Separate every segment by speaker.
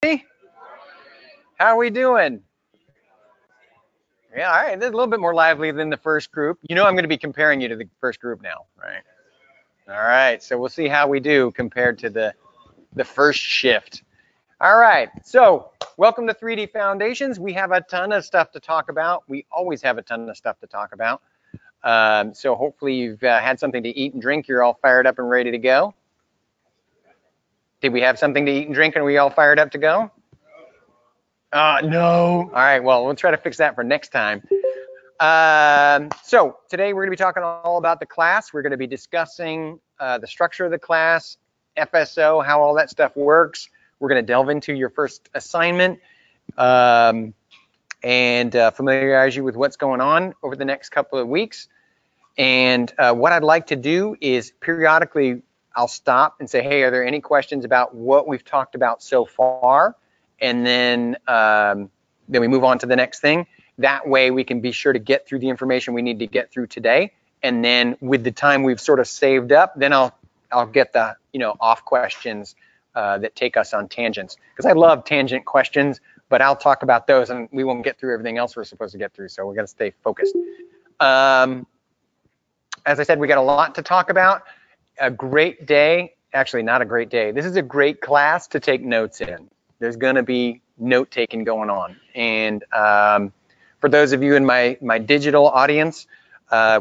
Speaker 1: How are we doing? Yeah, all right. This is a little bit more lively than the first group. You know I'm going to be comparing you to the first group now, right? All right. So we'll see how we do compared to the first shift. All right. So welcome to 3D Foundations. We have a ton of stuff to talk about. We always have a ton of stuff to talk about. So hopefully you've had something to eat and drink. You're all fired up and ready to go. Did we have something to eat and drink? And are we all fired up to go? No. All right. Well, we'll try to fix that for next time. So today we're going to be talking all about the class. We're going to be discussing the structure of the class, FSO, how all that stuff works. We're going to delve into your first assignment and familiarize you with what's going on over the next couple of weeks. And what I'd like to do is periodically I'll stop and say, hey, are there any questions about what we've talked about so far? And then we move on to the next thing. That way we can be sure to get through the information we need to get through today. And then with the time we've sort of saved up, then I'll get the off questions that take us on tangents. Because I love tangent questions, but I'll talk about those and we won't get through everything else we're supposed to get through. So we're going to stay focused. As I said, we got a lot to talk about. A great day, actually not a great day. This is a great class to take notes in. There's going to be note taking going on. And for those of you in my digital audience,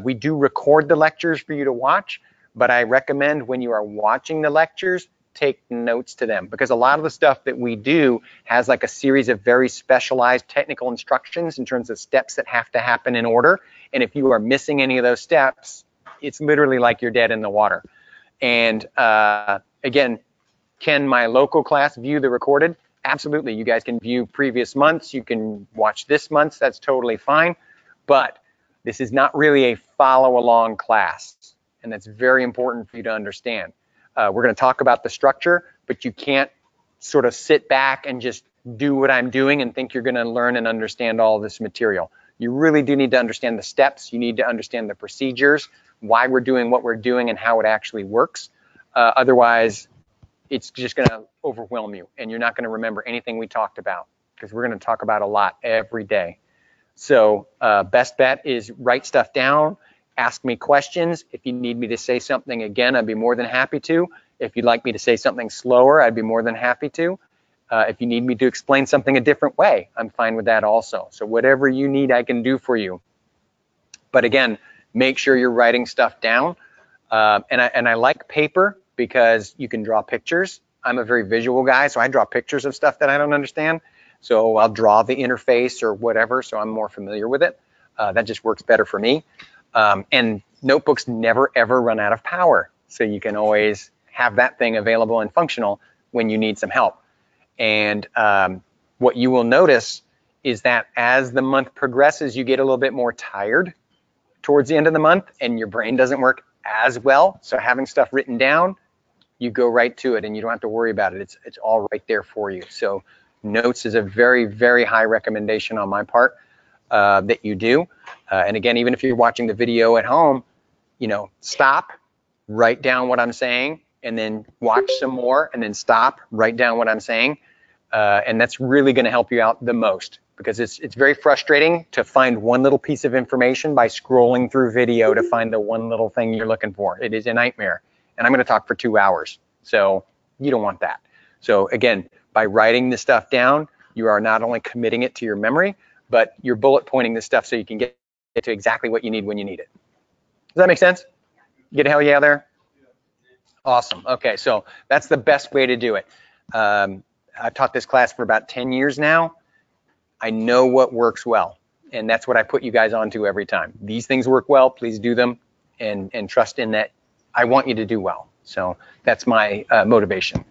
Speaker 1: we do record the lectures for you to watch, but I recommend when you are watching the lectures, take notes to them, because a lot of the stuff that we do has like a series of very specialized technical instructions in terms of steps that have to happen in order. And if you are missing any of those steps, it's literally like you're dead in the water. And again, can my local class view the recorded? Absolutely. You guys can view previous months. You can watch this month's. That's totally fine. But this is not really a follow along class. And that's very important for you to understand. We're going to talk about the structure, but you can't sort of sit back and just do what I'm doing and think you're going to learn and understand all this material. You really do need to understand the steps. You need to understand the procedures, why we're doing what we're doing and how it actually works. Otherwise, it's just going to overwhelm you and you're not going to remember anything we talked about, because we're going to talk about a lot every day. So best bet is write stuff down, ask me questions. If you need me to say something again, I'd be more than happy to. If you'd like me to say something slower, I'd be more than happy to. If you need me to explain something a different way, I'm fine with that also. So whatever you need, I can do for you. But again, make sure you're writing stuff down. And I like paper because you can draw pictures. I'm a very visual guy, so I draw pictures of stuff that I don't understand. So I'll draw the interface or whatever, so I'm more familiar with it. That just works better for me. And notebooks never, ever run out of power. So you can always have that thing available and functional when you need some help. And what you will notice is that as the month progresses, you get a little bit more tired towards the end of the month and your brain doesn't work as well. So having stuff written down, you go right to it and you don't have to worry about it. It's all right there for you. So notes is a very, very high recommendation on my part that you do. And again, even if you're watching the video at home, stop, write down what I'm saying, and then watch some more, and then stop, write down what I'm saying. And that's really going to help you out the most, because it's very frustrating to find one little piece of information by scrolling through video to find the one little thing you're looking for. It is a nightmare. And I'm going to talk for 2 hours. So you don't want that. So again, by writing this stuff down, you are not only committing it to your memory, but you're bullet pointing this stuff so you can get to exactly what you need when you need it. Does that make sense? Get a hell yeah there? Awesome. Okay, so that's the best way to do it. I've taught this class for about 10 years now. I know what works well, and that's what I put you guys onto every time. These things work well, please do them, and trust in that I want you to do well. So that's my motivation.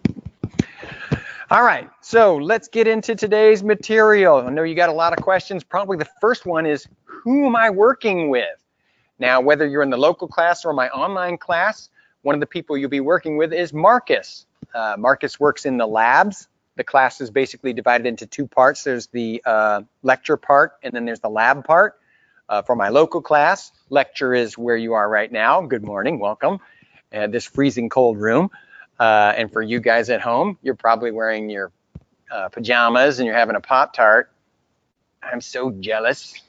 Speaker 1: All right, so let's get into today's material. I know you got a lot of questions. Probably the first one is, who am I working with? Now, whether you're in the local class or my online class, one of the people you'll be working with is Marcus. Marcus works in the labs. The class is basically divided into two parts. There's the lecture part, and then there's the lab part. For my local class, lecture is where you are right now. Good morning, welcome. This freezing cold room. And for you guys at home, you're probably wearing your pajamas and you're having a Pop-Tart. I'm so jealous.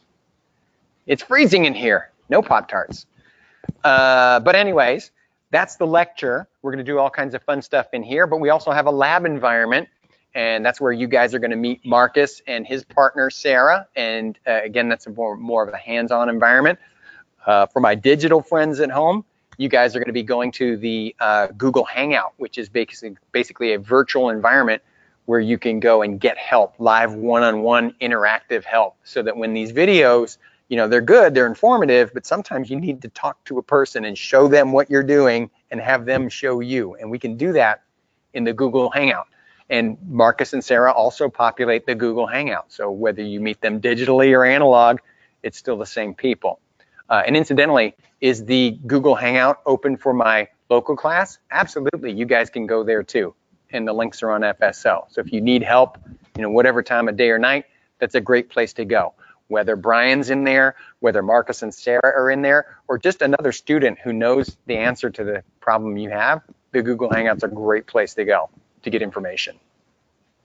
Speaker 1: It's freezing in here. No Pop-Tarts. But anyways, that's the lecture. We're going to do all kinds of fun stuff in here, but we also have a lab environment, and that's where you guys are going to meet Marcus and his partner, Sarah. And again, that's more of a hands-on environment. For my digital friends at home, you guys are going to be going to the Google Hangout, which is basically a virtual environment where you can go and get help, live one-on-one interactive help, so that when these videos, you know, they're good, they're informative, but sometimes you need to talk to a person and show them what you're doing and have them show you. And we can do that in the Google Hangout. And Marcus and Sarah also populate the Google Hangout. So whether you meet them digitally or analog, it's still the same people. And incidentally, is the Google Hangout open for my local class? Absolutely, you guys can go there too. And the links are on FSL. So if you need help, you know, whatever time of day or night, that's a great place to go. Whether Brian's in there, whether Marcus and Sarah are in there, or just another student who knows the answer to the problem you have, the Google Hangout's a great place to go to get information.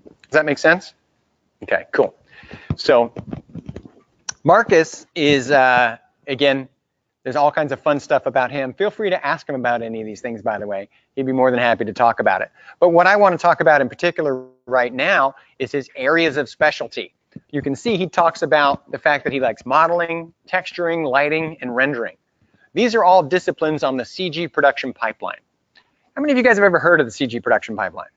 Speaker 1: Does that make sense? Okay, cool. So Marcus is, again, there's all kinds of fun stuff about him. Feel free to ask him about any of these things, by the way. He'd be more than happy to talk about it. But what I want to talk about in particular right now is his areas of specialty. You can see he talks about the fact that he likes modeling, texturing, lighting, and rendering. These are all disciplines on the CG production pipeline. How many of you guys have ever heard of the CG production pipeline?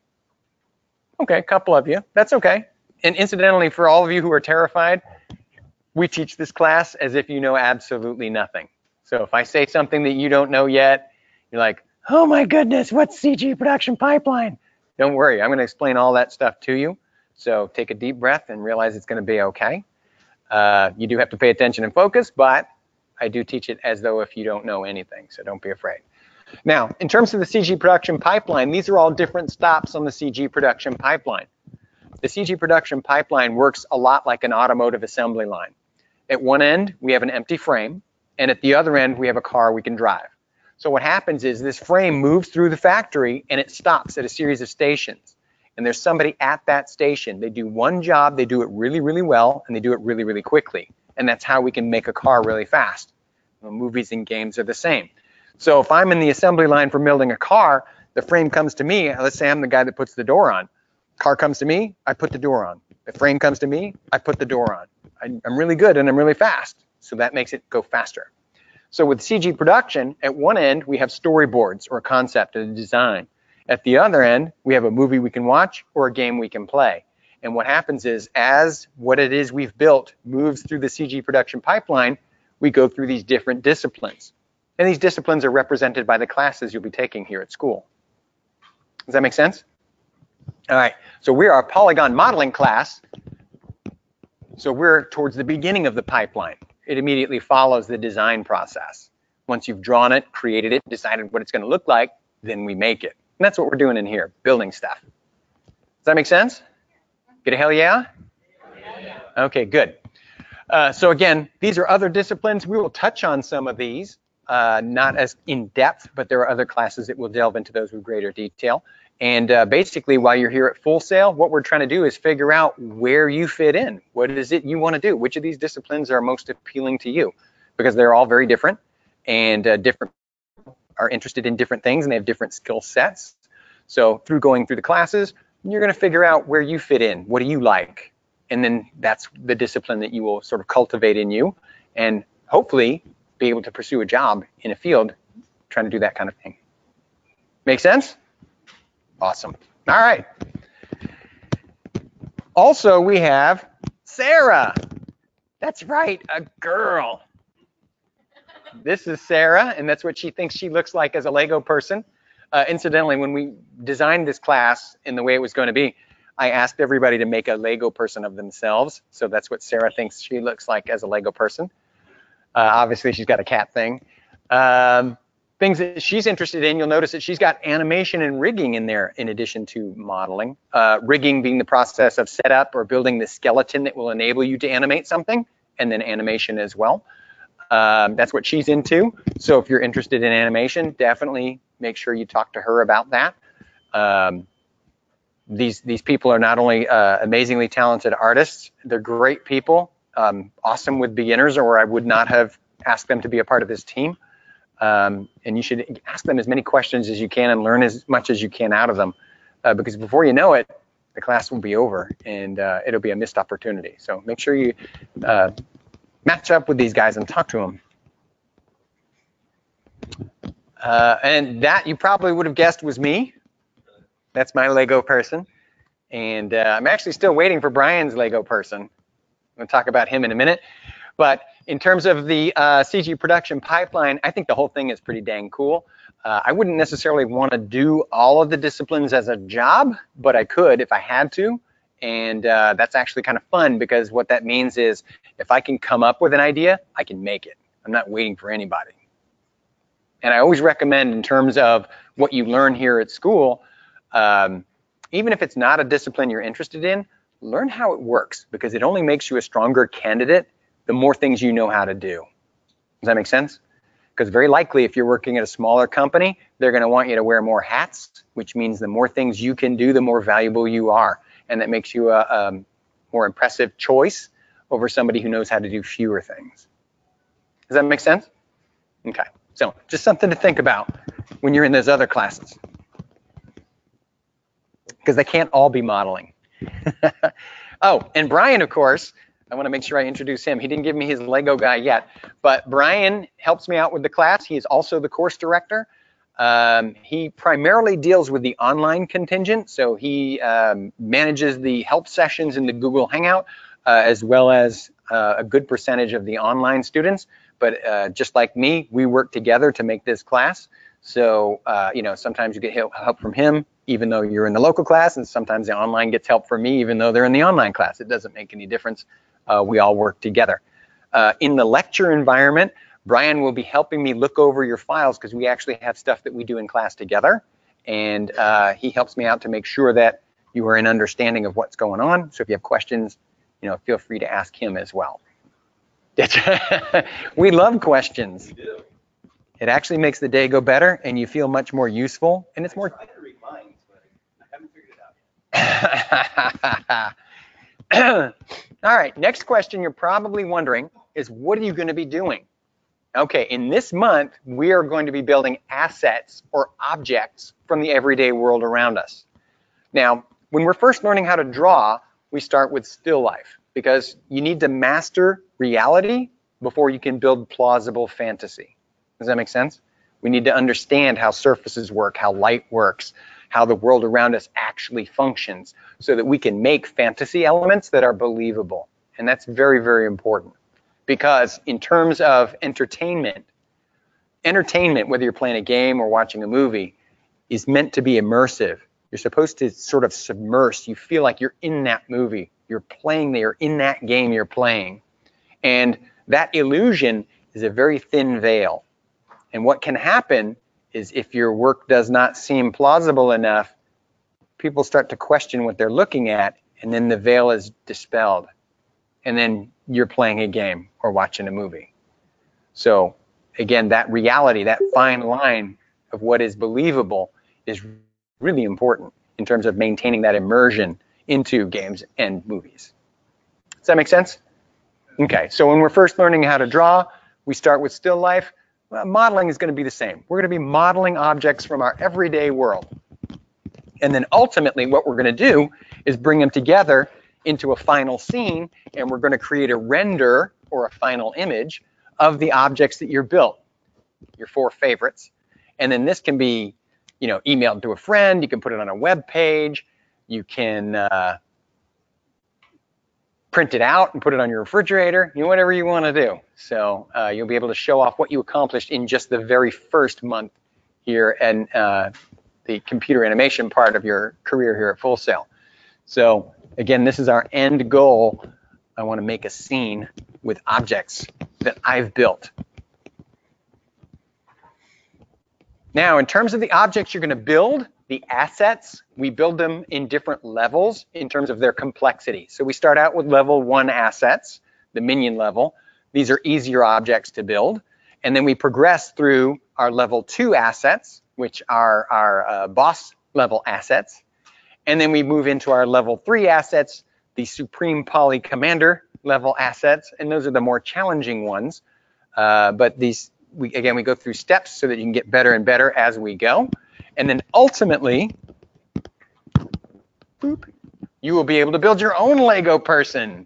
Speaker 1: Okay, a couple of you. That's okay. And incidentally, for all of you who are terrified, we teach this class as if you know absolutely nothing. So if I say something that you don't know yet, you're like, oh my goodness, what's CG production pipeline? Don't worry, I'm going to explain all that stuff to you. So take a deep breath and realize it's going to be okay. You do have to pay attention and focus, but I do teach it as though if you don't know anything, so don't be afraid. Now, in terms of the CG production pipeline, these are all different stops on the CG production pipeline. The CG production pipeline works a lot like an automotive assembly line. At one end, we have an empty frame, and at the other end, we have a car we can drive. So what happens is this frame moves through the factory and it stops at a series of stations. And there's somebody at that station. They do one job, they do it really, really well, and they do it really, really quickly. And that's how we can make a car really fast. Well, movies and games are the same. So if I'm in the assembly line for building a car, the frame comes to me. Let's say I'm the guy that puts the door on. Car comes to me, I put the door on. The frame comes to me, I put the door on. I'm really good and I'm really fast. So that makes it go faster. So with CG production, at one end, we have storyboards or a concept and a design. At the other end, we have a movie we can watch or a game we can play. And what happens is, as what it is we've built moves through the CG production pipeline, we go through these different disciplines. And these disciplines are represented by the classes you'll be taking here at school. Does that make sense? All right, so we're our polygon modeling class. So we're towards the beginning of the pipeline. It immediately follows the design process. Once you've drawn it, created it, decided what it's going to look like, then we make it. And that's what we're doing in here, building stuff. Does that make sense? Get a hell yeah? Okay, good. So again, these are other disciplines. We will touch on some of these, not as in depth, but there are other classes that will delve into those with greater detail. And basically, while you're here at Full Sail, what we're trying to do is figure out where you fit in. What is it you want to do? Which of these disciplines are most appealing to you? Because they're all very different, and different are interested in different things, and they have different skill sets. So through going through the classes, you're going to figure out where you fit in. What do you like? And then that's the discipline that you will sort of cultivate in you, and hopefully be able to pursue a job in a field trying to do that kind of thing. Make sense? Awesome. All right. Also, we have Sarah. That's right, a girl. This is Sarah, and that's what she thinks she looks like as a Lego person. Incidentally, when we designed this class in the way it was going to be, I asked everybody to make a Lego person of themselves. So that's what Sarah thinks she looks like as a Lego person. Obviously, she's got a cat thing. Things that she's interested in, you'll notice that she's got animation and rigging in there in addition to modeling. Rigging being the process of setup or building the skeleton that will enable you to animate something, and then animation as well. That's what she's into. So if you're interested in animation, definitely make sure you talk to her about that. These people are not only amazingly talented artists, they're great people, awesome with beginners, or I would not have asked them to be a part of this team. And you should ask them as many questions as you can and learn as much as you can out of them, because before you know it, the class will be over and it'll be a missed opportunity. So make sure you match up with these guys and talk to them. And that you probably would have guessed was me. That's my Lego person. And I'm actually still waiting for Brian's Lego person. I'm going to talk about him in a minute. But in terms of the CG production pipeline, I think the whole thing is pretty dang cool. I wouldn't necessarily want to do all of the disciplines as a job, but I could if I had to. And that's actually kind of fun, because what that means is if I can come up with an idea, I can make it. I'm not waiting for anybody. And I always recommend, in terms of what you learn here at school, even if it's not a discipline you're interested in, learn how it works, because it only makes you a stronger candidate the more things you know how to do. Does that make sense? Because very likely, if you're working at a smaller company, they're going to want you to wear more hats, which means the more things you can do, the more valuable you are. And that makes you a more impressive choice over somebody who knows how to do fewer things. Does that make sense? Okay. So just something to think about when you're in those other classes, because they can't all be modeling. Oh, and Brian, of course, I want to make sure I introduce him. He didn't give me his Lego guy yet, but Brian helps me out with the class. He is also the course director. He primarily deals with the online contingent, so he manages the help sessions in the Google Hangout, as well as a good percentage of the online students. But just like me, we work together to make this class. So, you know, sometimes you get help from him, even though you're in the local class, and sometimes the online gets help from me, even though they're in the online class. It doesn't make any difference. We all work together. In the lecture environment, Brian will be helping me look over your files, because we actually have stuff that we do in class together. And he helps me out to make sure that you are in understanding of what's going on. So if you have questions, you know, feel free to ask him as well. We love questions. We do. It actually makes the day go better, and you feel much more useful, and it's more. I can read minds, but I haven't figured it out yet. All right, next question you're probably wondering is, what are you going to be doing? Okay, in this month, we are going to be building assets or objects from the everyday world around us. Now, when we're first learning how to draw, we start with still life, because you need to master reality before you can build plausible fantasy. Does that make sense? We need to understand how surfaces work, how light works, how the world around us actually functions, so that we can make fantasy elements that are believable. And that's very, very important, because in terms of entertainment, whether you're playing a game or watching a movie, is meant to be immersive. You're supposed to sort of submerse. You feel like you're in that movie. You're playing there in that game you're playing. And that illusion is a very thin veil. And what can happen is, if your work does not seem plausible enough, people start to question what they're looking at, and then the veil is dispelled. And then you're playing a game or watching a movie. So again, that reality, that fine line of what is believable, is really important in terms of maintaining that immersion into games and movies. Does that make sense? Okay, so when we're first learning how to draw, we start with still life. Modeling is going to be the same. We're going to be modeling objects from our everyday world. And then ultimately what we're going to do is bring them together into a final scene, and we're going to create a render or a final image of the objects that you're built, your 4 favorites. And then this can be, you know, emailed to a friend. You can put it on a web page. You can print it out and put it on your refrigerator, you know, whatever you want to do. So you'll be able to show off what you accomplished in just the very first month here, and the computer animation part of your career here at Full Sail. So again, this is our end goal. I want to make a scene with objects that I've built. Now, in terms of the objects you're going to build, the assets, we build them in different levels in terms of their complexity. So we start out with level 1 assets, the minion level. These are easier objects to build. And then we progress through our level 2 assets, which are our boss level assets. And then we move into our level 3 assets, the Supreme Poly Commander level assets, and those are the more challenging ones. But these, we go through steps so that you can get better and better as we go. And then ultimately, boop, you will be able to build your own Lego person.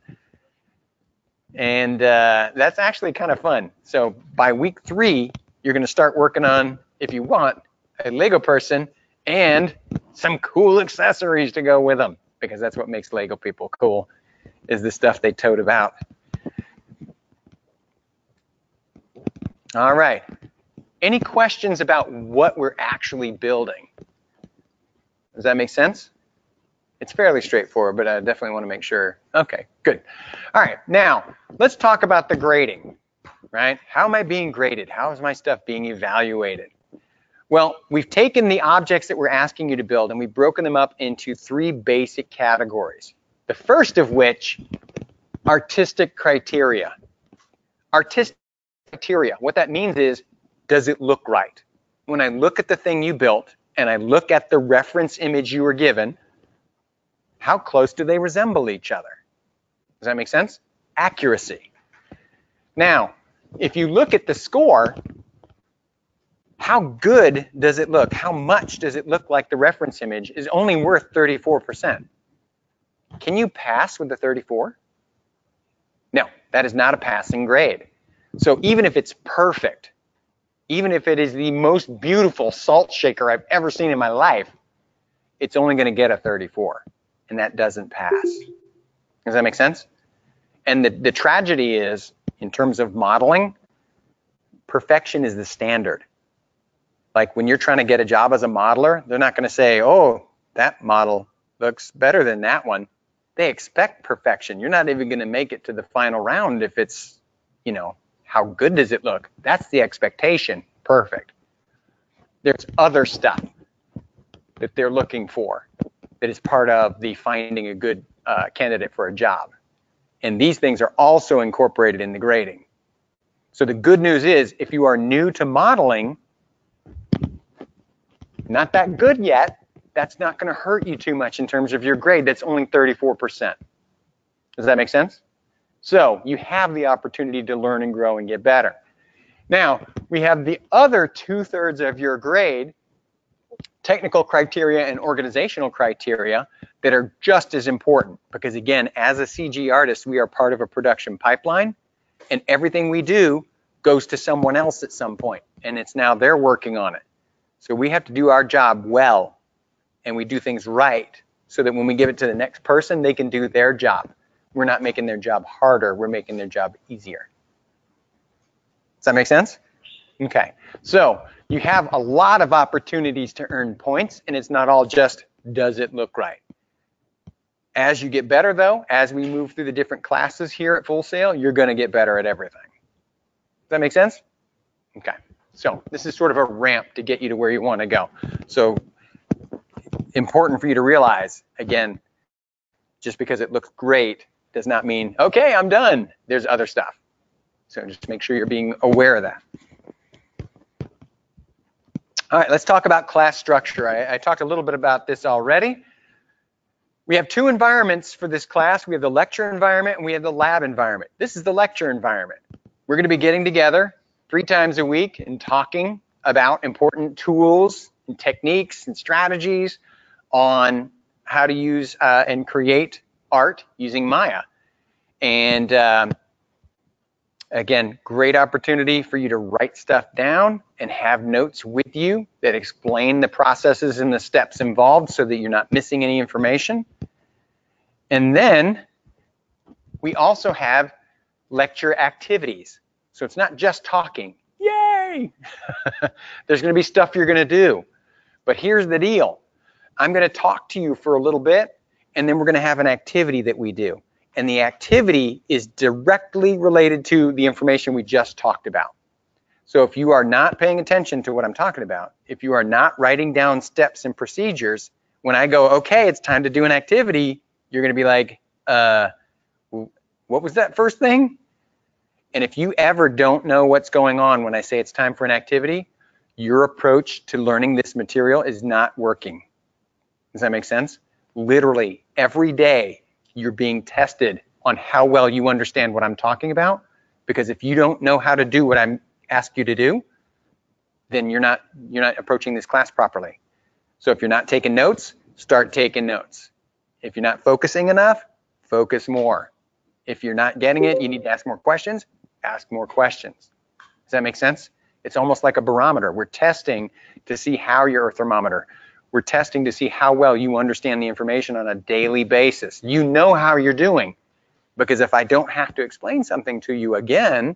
Speaker 1: And that's actually kind of fun. So by week 3, you're going to start working on, if you want, a Lego person and some cool accessories to go with them, because that's what makes Lego people cool, is the stuff they tote about. All right. Any questions about what we're actually building? Does that make sense? It's fairly straightforward, but I definitely want to make sure. Okay, good. All right, now let's talk about the grading, right? How am I being graded? How is my stuff being evaluated? Well, we've taken the objects that we're asking you to build and we've broken them up into 3 basic categories. The first of which, artistic criteria. Artistic criteria, what that means is, does it look right? When I look at the thing you built and I look at the reference image you were given, how close do they resemble each other? Does that make sense? Accuracy. Now, if you look at the score, how good does it look? How much does it look like the reference image is only worth 34%? Can you pass with the 34? No, that is not a passing grade. So even if it's perfect, even if it is the most beautiful salt shaker I've ever seen in my life, it's only going to get a 34, and that doesn't pass. Does that make sense? And the tragedy is, in terms of modeling, perfection is the standard. Like when you're trying to get a job as a modeler, they're not going to say, oh, that model looks better than that one. They expect perfection. You're not even going to make it to the final round if it's, you know, how good does it look? That's the expectation. Perfect. There's other stuff that they're looking for that is part of the finding a good candidate for a job. And these things are also incorporated in the grading. So the good news is, if you are new to modeling, not that good yet, that's not going to hurt you too much in terms of your grade. That's only 34%. Does that make sense? So you have the opportunity to learn and grow and get better. Now, we have the other 2/3 of your grade, technical criteria and organizational criteria, that are just as important. Because again, as a CG artist, we are part of a production pipeline, and everything we do goes to someone else at some point, and it's now they're working on it. So we have to do our job well, and we do things right, so that when we give it to the next person, they can do their job. We're not making their job harder, we're making their job easier. Does that make sense? Okay, so you have a lot of opportunities to earn points, and it's not all just, does it look right? As you get better though, as we move through the different classes here at Full Sail, you're gonna get better at everything. Does that make sense? Okay, so this is sort of a ramp to get you to where you wanna go. So important for you to realize, again, just because it looks great does not mean, okay, I'm done. There's other stuff. So just make sure you're being aware of that. All right, let's talk about class structure. I talked a little bit about this already. We have 2 environments for this class. We have the lecture environment and we have the lab environment. This is the lecture environment. We're going to be getting together 3 times a week and talking about important tools and techniques and strategies on how to use and create art using Maya. And again, great opportunity for you to write stuff down and have notes with you that explain the processes and the steps involved so that you're not missing any information. And then we also have lecture activities. So it's not just talking. Yay! There's going to be stuff you're going to do. But here's the deal. I'm going to talk to you for a little bit, and then we're going to have an activity that we do. And the activity is directly related to the information we just talked about. So if you are not paying attention to what I'm talking about, if you are not writing down steps and procedures, when I go, okay, it's time to do an activity, you're going to be like, what was that first thing? And if you ever don't know what's going on when I say it's time for an activity, your approach to learning this material is not working. Does that make sense? Literally every day you're being tested on how well you understand what I'm talking about, because if you don't know how to do what I'm asked you to do, then you're not approaching this class properly. So if you're not taking notes, start taking notes. If you're not focusing enough, focus more. If you're not getting it, you need to ask more questions, ask more questions. Does that make sense? It's almost like a barometer. We're testing to see how you're a thermometer. We're testing to see how well you understand the information on a daily basis. You know how you're doing, because if I don't have to explain something to you again,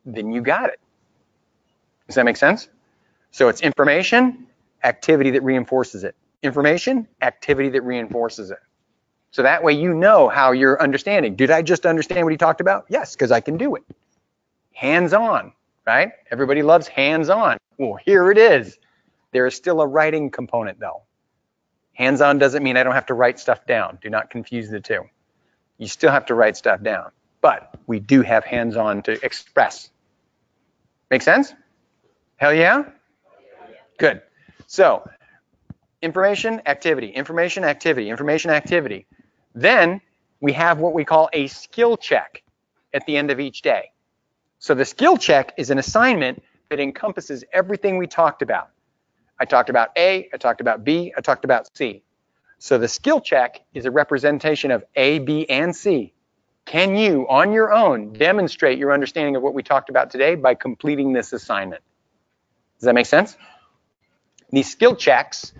Speaker 1: then you got it. Does that make sense? So it's information, activity that reinforces it. Information, activity that reinforces it. So that way you know how you're understanding. Did I just understand what he talked about? Yes, because I can do it. Hands-on, right? Everybody loves hands-on. Well, here it is. There is still a writing component though. Hands-on doesn't mean I don't have to write stuff down. Do not confuse the two. You still have to write stuff down, but we do have hands-on to express. Make sense? Hell yeah? Good. So information, activity, information, activity, information, activity. Then we have what we call a skill check at the end of each day. So the skill check is an assignment that encompasses everything we talked about. I talked about A, I talked about B, I talked about C. So the skill check is a representation of A, B, and C. Can you, on your own, demonstrate your understanding of what we talked about today by completing this assignment? Does that make sense? These skill checks,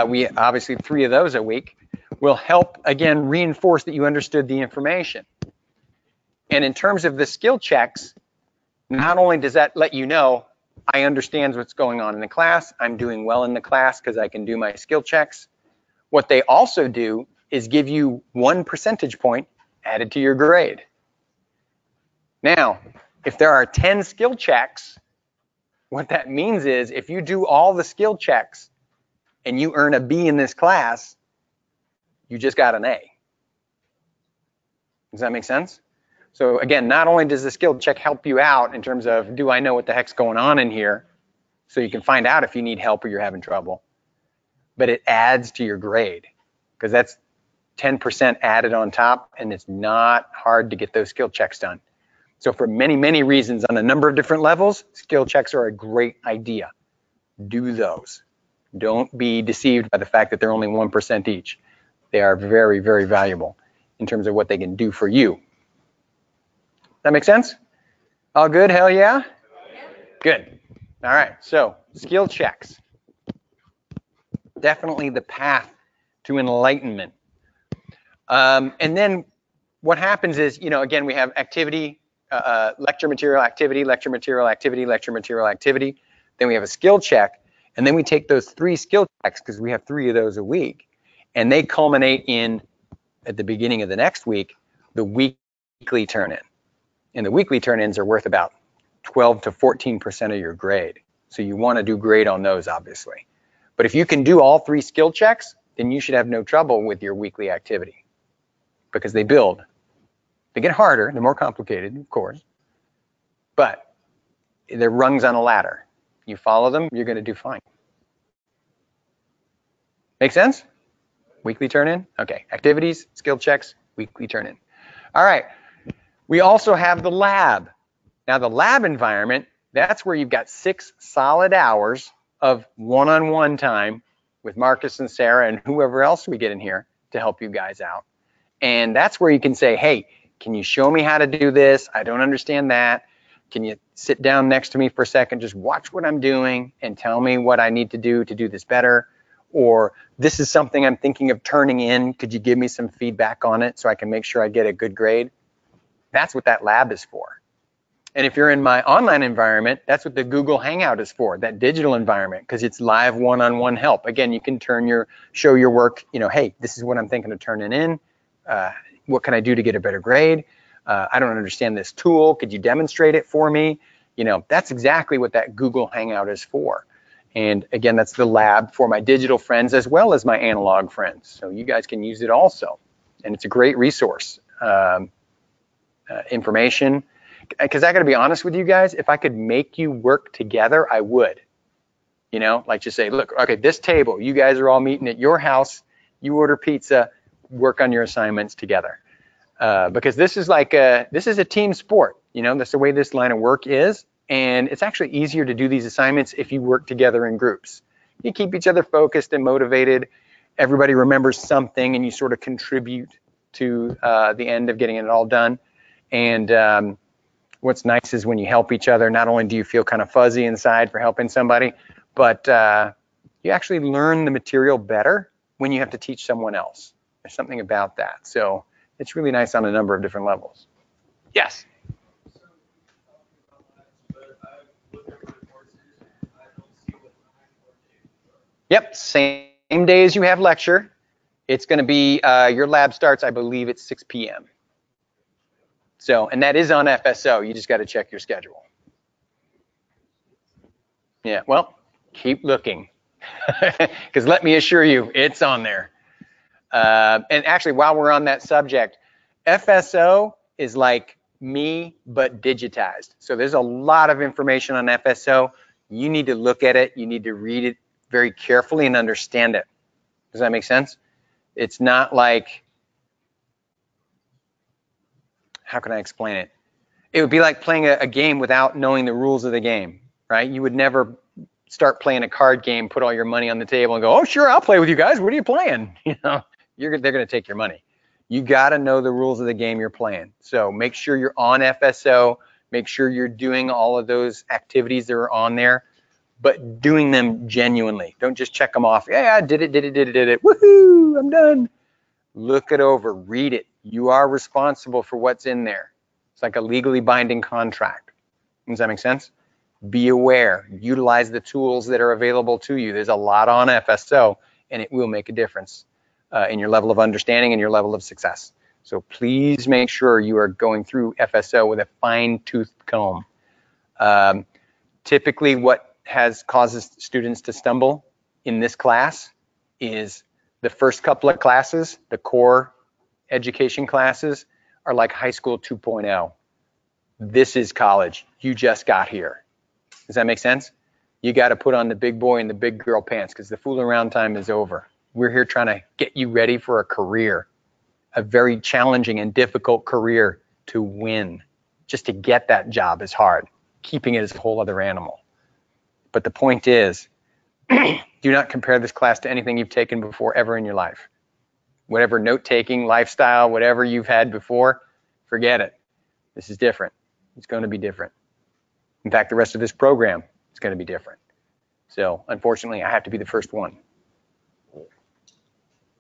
Speaker 1: we obviously 3 of those a week, will help, again, reinforce that you understood the information. And in terms of the skill checks, not only does that let you know, I understand what's going on in the class, I'm doing well in the class because I can do my skill checks. What they also do is give you 1 percentage point added to your grade. Now, if there are 10 skill checks, what that means is if you do all the skill checks and you earn a B in this class, you just got an A. Does that make sense? So again, not only does the skill check help you out in terms of, do I know what the heck's going on in here? So you can find out if you need help or you're having trouble, but it adds to your grade because that's 10% added on top, and it's not hard to get those skill checks done. So for many, many reasons on a number of different levels, skill checks are a great idea. Do those. Don't be deceived by the fact that they're only 1% each. They are very, very valuable in terms of what they can do for you. That make sense? All good? Hell yeah? Good. All right, so skill checks. Definitely the path to enlightenment. And then what happens is, you know, again, we have activity, lecture material activity, lecture material activity, lecture material activity. Then we have a skill check. And then we take those 3 skill checks, because we have 3 of those a week, and they culminate in, at the beginning of the next week, the weekly turn-in. And the weekly turn-ins are worth about 12 to 14% of your grade. So you want to do great on those, obviously. But if you can do all 3 skill checks, then you should have no trouble with your weekly activity, because they build. They get harder, they're more complicated, of course, but they're rungs on a ladder. You follow them, you're going to do fine. Make sense? Weekly turn-in? Okay, activities, skill checks, weekly turn-in. All right, we also have the lab. Now the lab environment, that's where you've got 6 solid hours of one-on-one time with Marcus and Sarah and whoever else we get in here to help you guys out. And that's where you can say, hey, can you show me how to do this? I don't understand that. Can you sit down next to me for a second, just watch what I'm doing and tell me what I need to do this better? Or this is something I'm thinking of turning in. Could you give me some feedback on it so I can make sure I get a good grade? That's what that lab is for. And if you're in my online environment, that's what the Google Hangout is for, that digital environment, because it's live one-on-one help. Again, you can show your work, you know, hey, this is what I'm thinking of turning in. What can I do to get a better grade? I don't understand this tool. Could you demonstrate it for me? You know, that's exactly what that Google Hangout is for. And again, that's the lab for my digital friends as well as my analog friends. So you guys can use it also. And it's a great resource. Information. Because I got to be honest with you guys, if I could make you work together, I would. You know, like just say, look, okay, this table, you guys are all meeting at your house you order pizza, work on your assignments together. Because this is a team sport. You know, that's the way this line of work is. And it's actually easier to do these assignments if you work together in groups. You keep each other focused and motivated. Everybody remembers something and you sort of contribute to the end of getting it all done. And what's nice is when you help each other, not only do you feel kind of fuzzy inside for helping somebody, but you actually learn the material better when you have to teach someone else. There's something about that. So it's really nice on a number of different levels. Yes? Yep, same day as you have lecture. It's going to be, your lab starts, I believe, at 6 p.m. So, and that is on FSO. You just got to check your schedule. Yeah, well, keep looking. Because let me assure you, it's on there. And actually, while we're on that subject, FSO is like me, but digitized. So there's a lot of information on FSO. You need to look at it. You need to read it very carefully and understand it. Does that make sense? It's not like, how can I explain it? It would be like playing a game without knowing the rules of the game, right? You would never start playing a card game, put all your money on the table and go, oh, sure, I'll play with you guys. What are you playing? You know, they're going to take your money. You got to know the rules of the game you're playing. So make sure you're on FSO. Make sure you're doing all of those activities that are on there, but doing them genuinely. Don't just check them off. Yeah, I did it. Woohoo, I'm done. Look it over, read it. You are responsible for what's in there. It's like a legally binding contract. Does that make sense? Be aware, utilize the tools that are available to you. There's a lot on FSO, and it will make a difference in your level of understanding and your level of success. So please make sure you are going through FSO with a fine-tooth comb. Typically, what causes students to stumble in this class is the first couple of classes, the core education classes, are like high school 2.0. This is college. You just got here. Does that make sense? You got to put on the big boy and the big girl pants because the fooling around time is over. We're here trying to get you ready for a career, a very challenging and difficult career to win. Just to get that job is hard. Keeping it is a whole other animal. But the point is, do not compare this class to anything you've taken before ever in your life. Whatever note-taking, lifestyle, whatever you've had before, forget it. This is different. It's going to be different. In fact, the rest of this program is going to be different. So, unfortunately, I have to be the first one.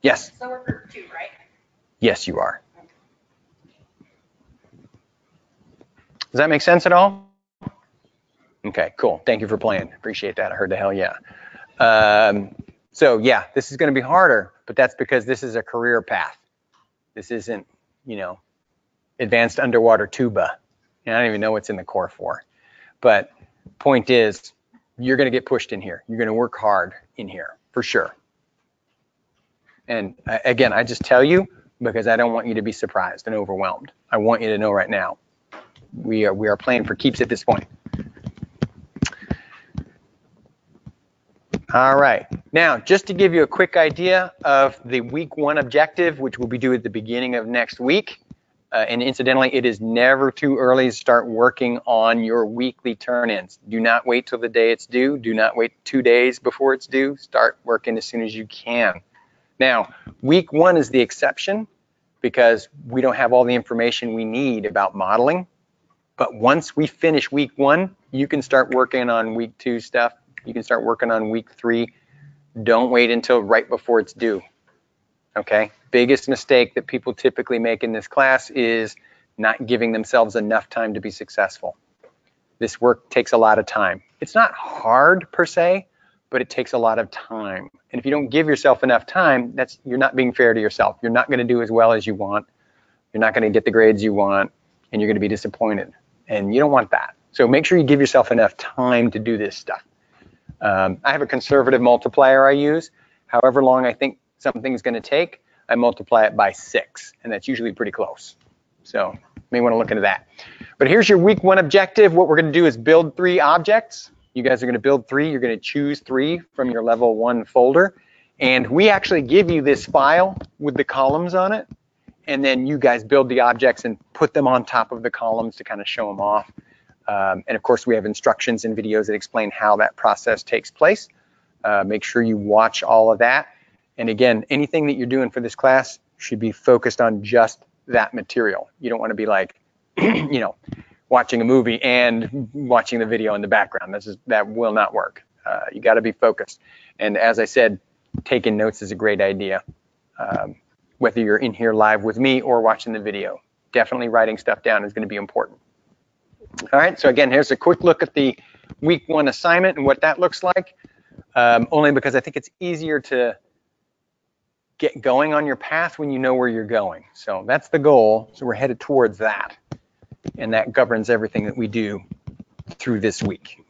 Speaker 1: Yes?
Speaker 2: So we're group 2, right?
Speaker 1: Yes, you are. Does that make sense at all? Okay, cool. Thank you for playing. Appreciate that. I heard the hell yeah. So yeah, this is going to be harder, but that's because this is a career path. This isn't, you know, advanced underwater tuba. I don't even know what's in the core for. But point is, you're going to get pushed in here. You're going to work hard in here, for sure. And again, I just tell you because I don't want you to be surprised and overwhelmed. I want you to know right now, we are playing for keeps at this point. All right, now just to give you a quick idea of the week 1 objective, which will be due at the beginning of next week. And incidentally, it is never too early to start working on your weekly turn-ins. Do not wait till the day it's due. Do not wait 2 days before it's due. Start working as soon as you can. Now, week 1 is the exception because we don't have all the information we need about modeling. But once we finish week 1, you can start working on week 2 stuff. You can start working on week 3. Don't wait until right before it's due. Okay? Biggest mistake that people typically make in this class is not giving themselves enough time to be successful. This work takes a lot of time. It's not hard per se, but it takes a lot of time. And if you don't give yourself enough time, you're not being fair to yourself. You're not going to do as well as you want. You're not going to get the grades you want, and you're going to be disappointed. And you don't want that. So make sure you give yourself enough time to do this stuff. I have a conservative multiplier I use. However long I think something's going to take, I multiply it by 6, and that's usually pretty close. So you may want to look into that. But here's your week 1 objective. What we're going to do is build 3 objects. You guys are going to build 3. You're going to choose 3 from your level 1 folder, And we actually give you this file with the columns on it, and then you guys build the objects and put them on top of the columns to kind of show them off. And of course, we have instructions and videos that explain how that process takes place. Make sure you watch all of that. And again, anything that you're doing for this class should be focused on just that material. You don't want to be like, you know, watching a movie and watching the video in the background. That will not work. You got to be focused. And as I said, taking notes is a great idea. Whether you're in here live with me or watching the video, definitely writing stuff down is going to be important. All right, so again, here's a quick look at the week 1 assignment and what that looks like, only because I think it's easier to get going on your path when you know where you're going. So that's the goal, so we're headed towards that, and that governs everything that we do through this week.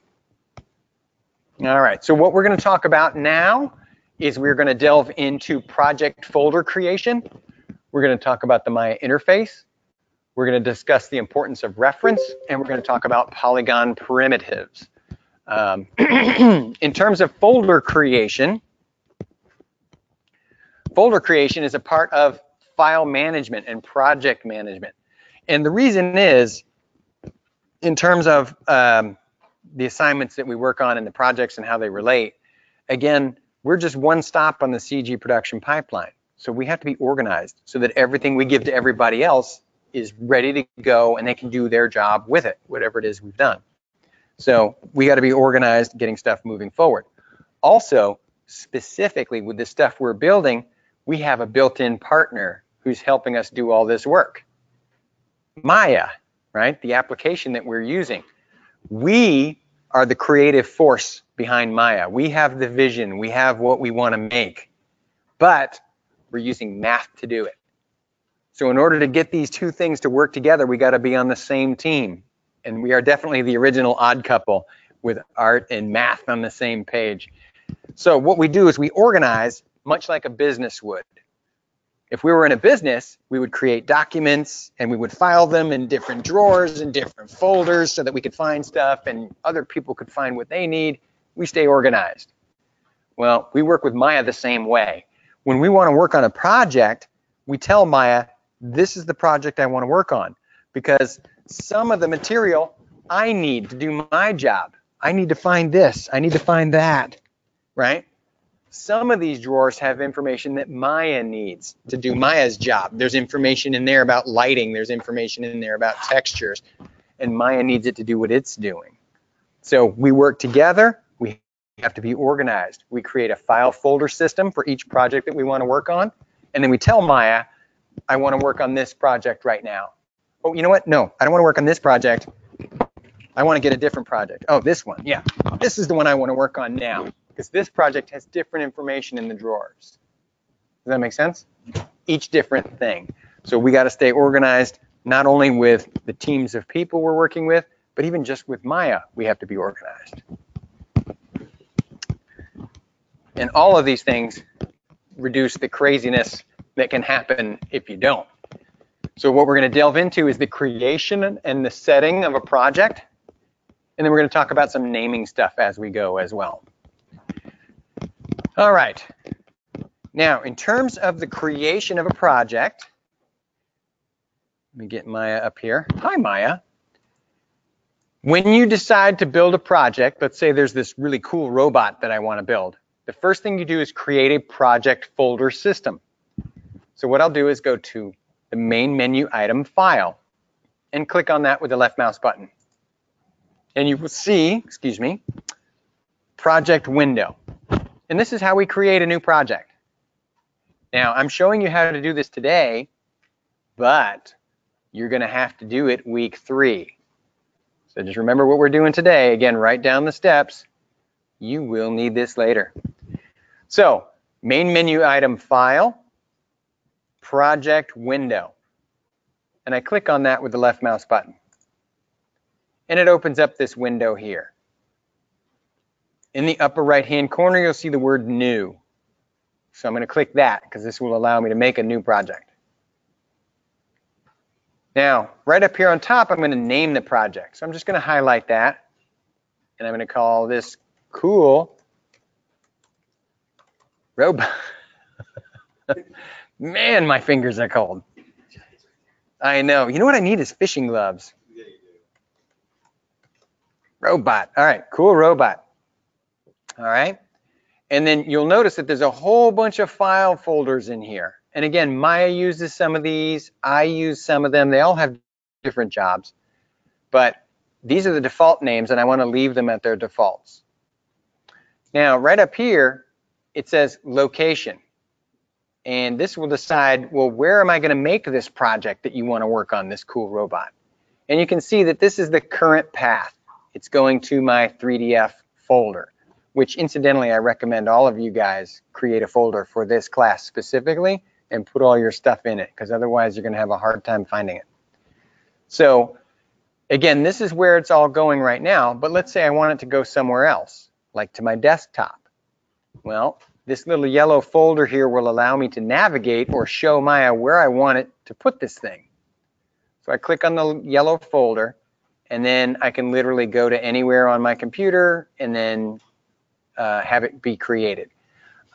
Speaker 1: All right, so what we're going to talk about now is we're going to delve into project folder creation. We're going to talk about the Maya interface. We're going to discuss the importance of reference, and we're going to talk about Polygon primitives. In terms of folder creation is a part of file management and project management. And the reason is, in terms of the assignments that we work on and the projects and how they relate, again, we're just one stop on the CG production pipeline. So we have to be organized so that everything we give to everybody else is ready to go and they can do their job with it, whatever it is we've done. So we got to be organized, getting stuff moving forward. Also, specifically with the stuff we're building, we have a built-in partner who's helping us do all this work. Maya, right? The application that we're using. We are the creative force behind Maya. We have the vision. We have what we want to make, but we're using math to do it. So in order to get these two things to work together, we got to be on the same team. And we are definitely the original odd couple with art and math on the same page. So what we do is we organize much like a business would. If we were in a business, we would create documents and we would file them in different drawers and different folders so that we could find stuff and other people could find what they need. We stay organized. Well, we work with Maya the same way. When we want to work on a project, we tell Maya, this is the project I want to work on, because some of the material I need to do my job. I need to find this. I need to find that, right? Some of these drawers have information that Maya needs to do Maya's job. There's information in there about lighting. There's information in there about textures. And Maya needs it to do what it's doing. So we work together. We have to be organized. We create a file folder system for each project that we want to work on. And then we tell Maya, I want to work on this project right now. Oh, you know what? No, I don't want to work on this project. I want to get a different project. Oh, this one. Yeah, this is the one I want to work on now, because this project has different information in the drawers. Does that make sense? Each different thing. So we got to stay organized, not only with the teams of people we're working with, but even just with Maya, we have to be organized. And all of these things reduce the craziness that can happen if you don't. So what we're going to delve into is the creation and the setting of a project. And then we're going to talk about some naming stuff as we go as well. All right. Now, in terms of the creation of a project, let me get Maya up here. Hi, Maya. When you decide to build a project, let's say there's this really cool robot that I want to build. The first thing you do is create a project folder system. So what I'll do is go to the main menu item file and click on that with the left mouse button. And you will see, excuse me, project window. And this is how we create a new project. Now, I'm showing you how to do this today, but you're going to have to do it week 3. So just remember what we're doing today. Again, write down the steps. You will need this later. So, main menu item file, project window. And I click on that with the left mouse button. And it opens up this window here. In the upper right hand corner, you'll see the word new. So I'm going to click that because this will allow me to make a new project. Now, right up here on top, I'm going to name the project. So I'm just going to highlight that. And I'm going to call this cool Robot. Man, my fingers are cold. I know. You know what I need is fishing gloves. Robot. All right, cool robot. All right. And then you'll notice that there's a whole bunch of file folders in here. And again, Maya uses some of these. I use some of them. They all have different jobs. But these are the default names, and I want to leave them at their defaults. Now, right up here, it says location. And this will decide, well, where am I going to make this project that you want to work on, this cool robot? And you can see that this is the current path. It's going to my 3DF folder, which incidentally, I recommend all of you guys create a folder for this class specifically and put all your stuff in it, because otherwise you're going to have a hard time finding it. So again, this is where it's all going right now, but let's say I want it to go somewhere else, like to my desktop. Well, this little yellow folder here will allow me to navigate or show Maya where I want it to put this thing. So I click on the yellow folder, and then I can literally go to anywhere on my computer and then have it be created.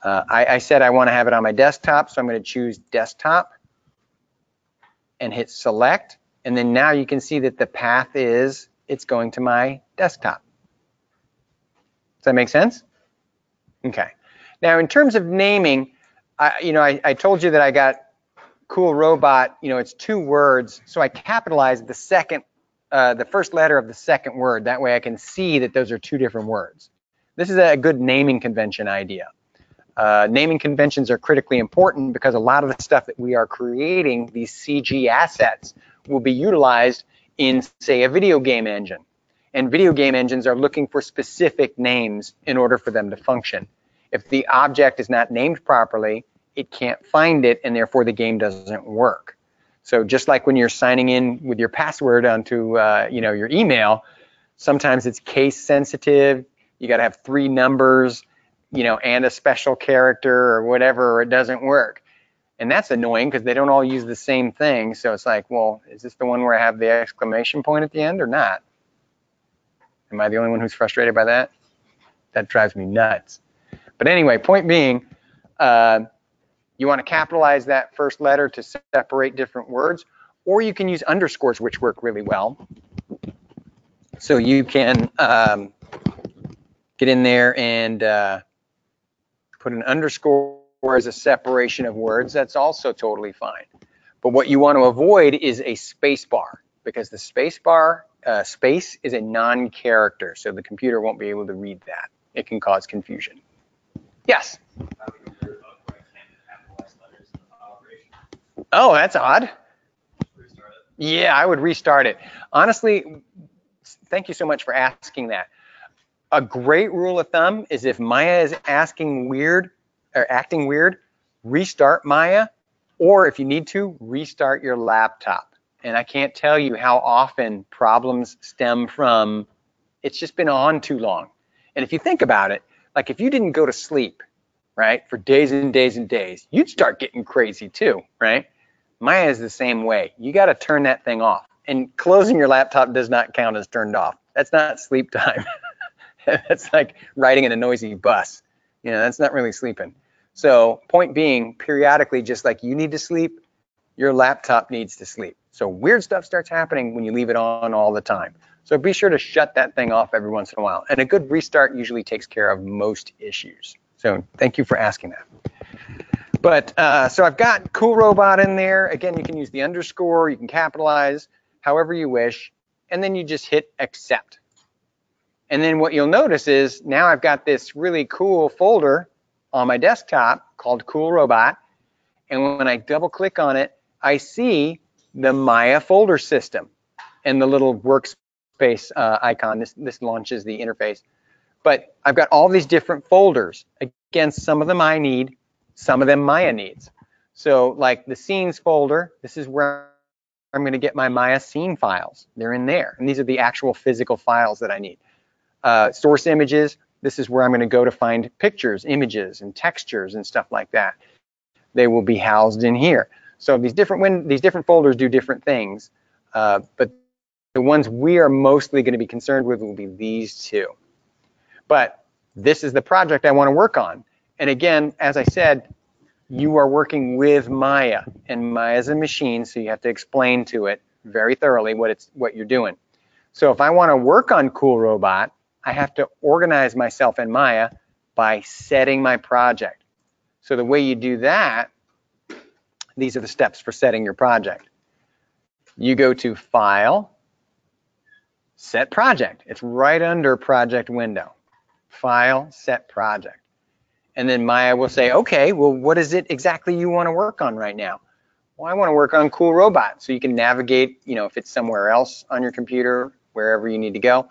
Speaker 1: I said I want to have it on my desktop, so I'm going to choose desktop and hit select. And then now you can see that the path is, it's going to my desktop. Does that make sense? Okay. Now, in terms of naming, I told you that I got cool robot, it's 2 words, so I capitalized the first letter of the second word. That way I can see that those are 2 different words. This is a good naming convention idea. Naming conventions are critically important because a lot of the stuff that we are creating, these CG assets, will be utilized in, say, a video game engine. And video game engines are looking for specific names in order for them to function. If the object is not named properly, it can't find it, and therefore the game doesn't work. So just like when you're signing in with your password onto your email, sometimes it's case sensitive. You got to have 3 numbers, and a special character or whatever, or it doesn't work. And that's annoying because they don't all use the same thing. So it's like, well, is this the one where I have the exclamation point at the end or not? Am I the only one who's frustrated by that? That drives me nuts. But anyway, point being, you want to capitalize that first letter to separate different words, or you can use underscores, which work really well. So you can get in there and put an underscore as a separation of words. That's also totally fine. But what you want to avoid is a space bar, because the space bar, space is a non-character, so the computer won't be able to read that. It can cause confusion. Yes? Oh, that's odd. Yeah, I would restart it. Honestly, thank you so much for asking that. A great rule of thumb is if Maya is acting weird, restart Maya, or if you need to, restart your laptop. And I can't tell you how often problems stem from it's just been on too long. And if you think about it, like if you didn't go to sleep, right, for days and days and days, you'd start getting crazy too, right? Maya is the same way. You got to turn that thing off. And closing your laptop does not count as turned off. That's not sleep time. That's like riding in a noisy bus. That's not really sleeping. So point being, periodically, just like you need to sleep, your laptop needs to sleep. So weird stuff starts happening when you leave it on all the time. So be sure to shut that thing off every once in a while. And a good restart usually takes care of most issues. So thank you for asking that. But so I've got cool robot in there. Again, you can use the underscore, you can capitalize, however you wish, and then you just hit accept. And then what you'll notice is now I've got this really cool folder on my desktop called Cool Robot. And when I double click on it, I see the Maya folder system and the little workspace icon. This launches the interface. But I've got all these different folders. Again, some of them I need, some of them Maya needs. So like the scenes folder, this is where I'm going to get my Maya scene files. They're in there. And these are the actual physical files that I need. Source images, this is where I'm going to go to find pictures, images, and textures and stuff like that. They will be housed in here. So these different folders do different things, but the ones we are mostly going to be concerned with will be these 2. But this is the project I want to work on. And again, as I said, you are working with Maya, and Maya is a machine, so you have to explain to it very thoroughly what you're doing. So if I want to work on Cool Robot, I have to organize myself in Maya by setting my project. So the way you do that, these are the steps for setting your project. You go to File, Set Project. It's right under Project window. File, Set Project. And then Maya will say, okay, well, what is it exactly you want to work on right now? Well, I want to work on Cool Robot. So you can navigate, if it's somewhere else on your computer, wherever you need to go.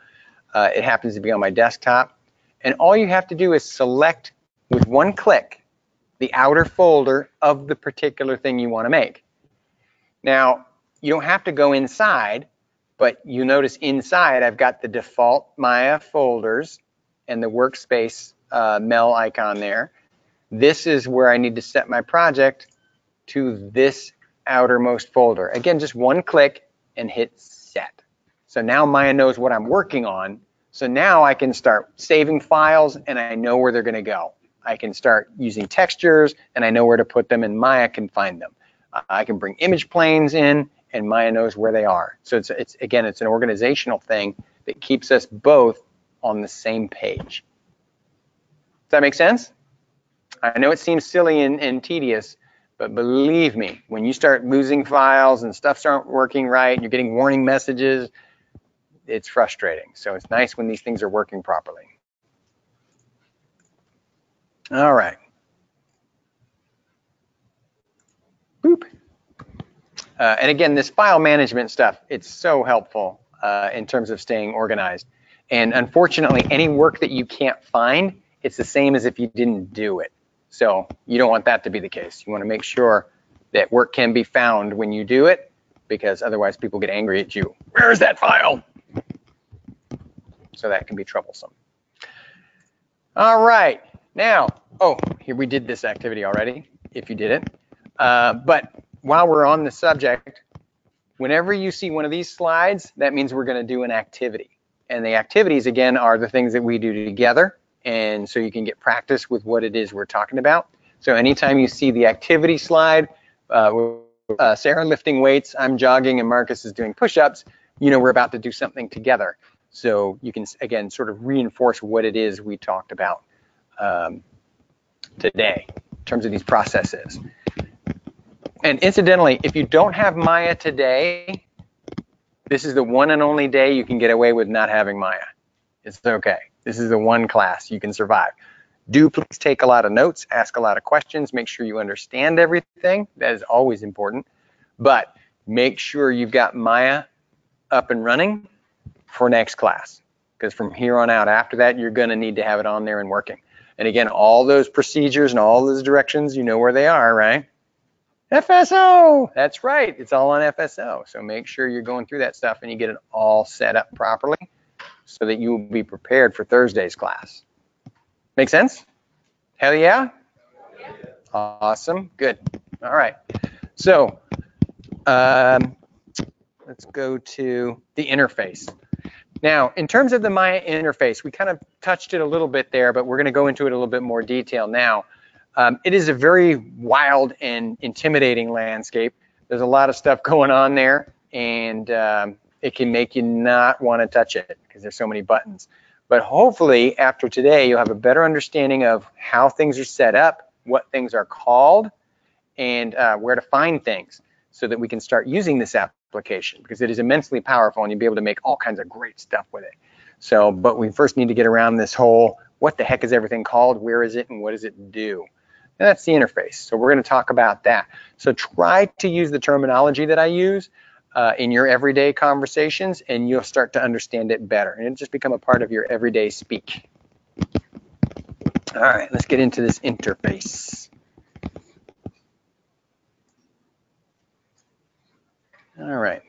Speaker 1: It happens to be on my desktop. And all you have to do is select with one click the outer folder of the particular thing you want to make. Now, you don't have to go inside, but you notice inside I've got the default Maya folders and the workspace Mel icon there. This is where I need to set my project to this outermost folder. Again, just one click and hit set. So now Maya knows what I'm working on. So now I can start saving files and I know where they're going to go. I can start using textures and I know where to put them and Maya can find them. I can bring image planes in and Maya knows where they are. So it's again, it's an organizational thing that keeps us both on the same page. Does that make sense? I know it seems silly and tedious, but believe me, when you start losing files and stuff aren't working right, and you're getting warning messages, it's frustrating. So it's nice when these things are working properly. All right. Boop. And again, this file management stuff, it's so helpful in terms of staying organized. And unfortunately, any work that you can't find, it's the same as if you didn't do it. So you don't want that to be the case. You want to make sure that work can be found when you do it, because otherwise people get angry at you. Where is that file? So that can be troublesome. All right. Now, here we did this activity already, if you didn't. But while we're on the subject, whenever you see one of these slides, that means we're going to do an activity. And the activities, again, are the things that we do together. And so you can get practice with what it is we're talking about. So anytime you see the activity slide, Sarah lifting weights, I'm jogging, and Marcus is doing push-ups, we're about to do something together. So you can, again, sort of reinforce what it is we talked about today in terms of these processes. And incidentally, if you don't have Maya today, this is the one and only day you can get away with not having Maya. It's okay. This is the one class you can survive. Do please take a lot of notes, ask a lot of questions, make sure you understand everything. That is always important. But make sure you've got Maya up and running for next class, because from here on out, after that, you're going to need to have it on there and working. And again, all those procedures and all those directions, you know where they are, right? FSO, that's right. It's all on FSO. So make sure you're going through that stuff and you get it all set up properly so that you will be prepared for Thursday's class. Make sense? Hell yeah? Awesome. Good. All right. So let's go to the interface. Now, in terms of the Maya interface, we kind of touched it a little bit there, but we're going to go into it a little bit more detail now. It is a very wild and intimidating landscape. There's a lot of stuff going on there, and it can make you not want to touch it because there's so many buttons. But hopefully, after today, you'll have a better understanding of how things are set up, what things are called, and where to find things so that we can start using this application, because it is immensely powerful and you'll be able to make all kinds of great stuff with it. So, but we first need to get around this whole, what the heck is everything called, where is it, and what does it do? And that's the interface. So we're going to talk about that. So try to use the terminology that I use in your everyday conversations, and you'll start to understand it better. And it'll just become a part of your everyday speak. All right, let's get into this interface. All right.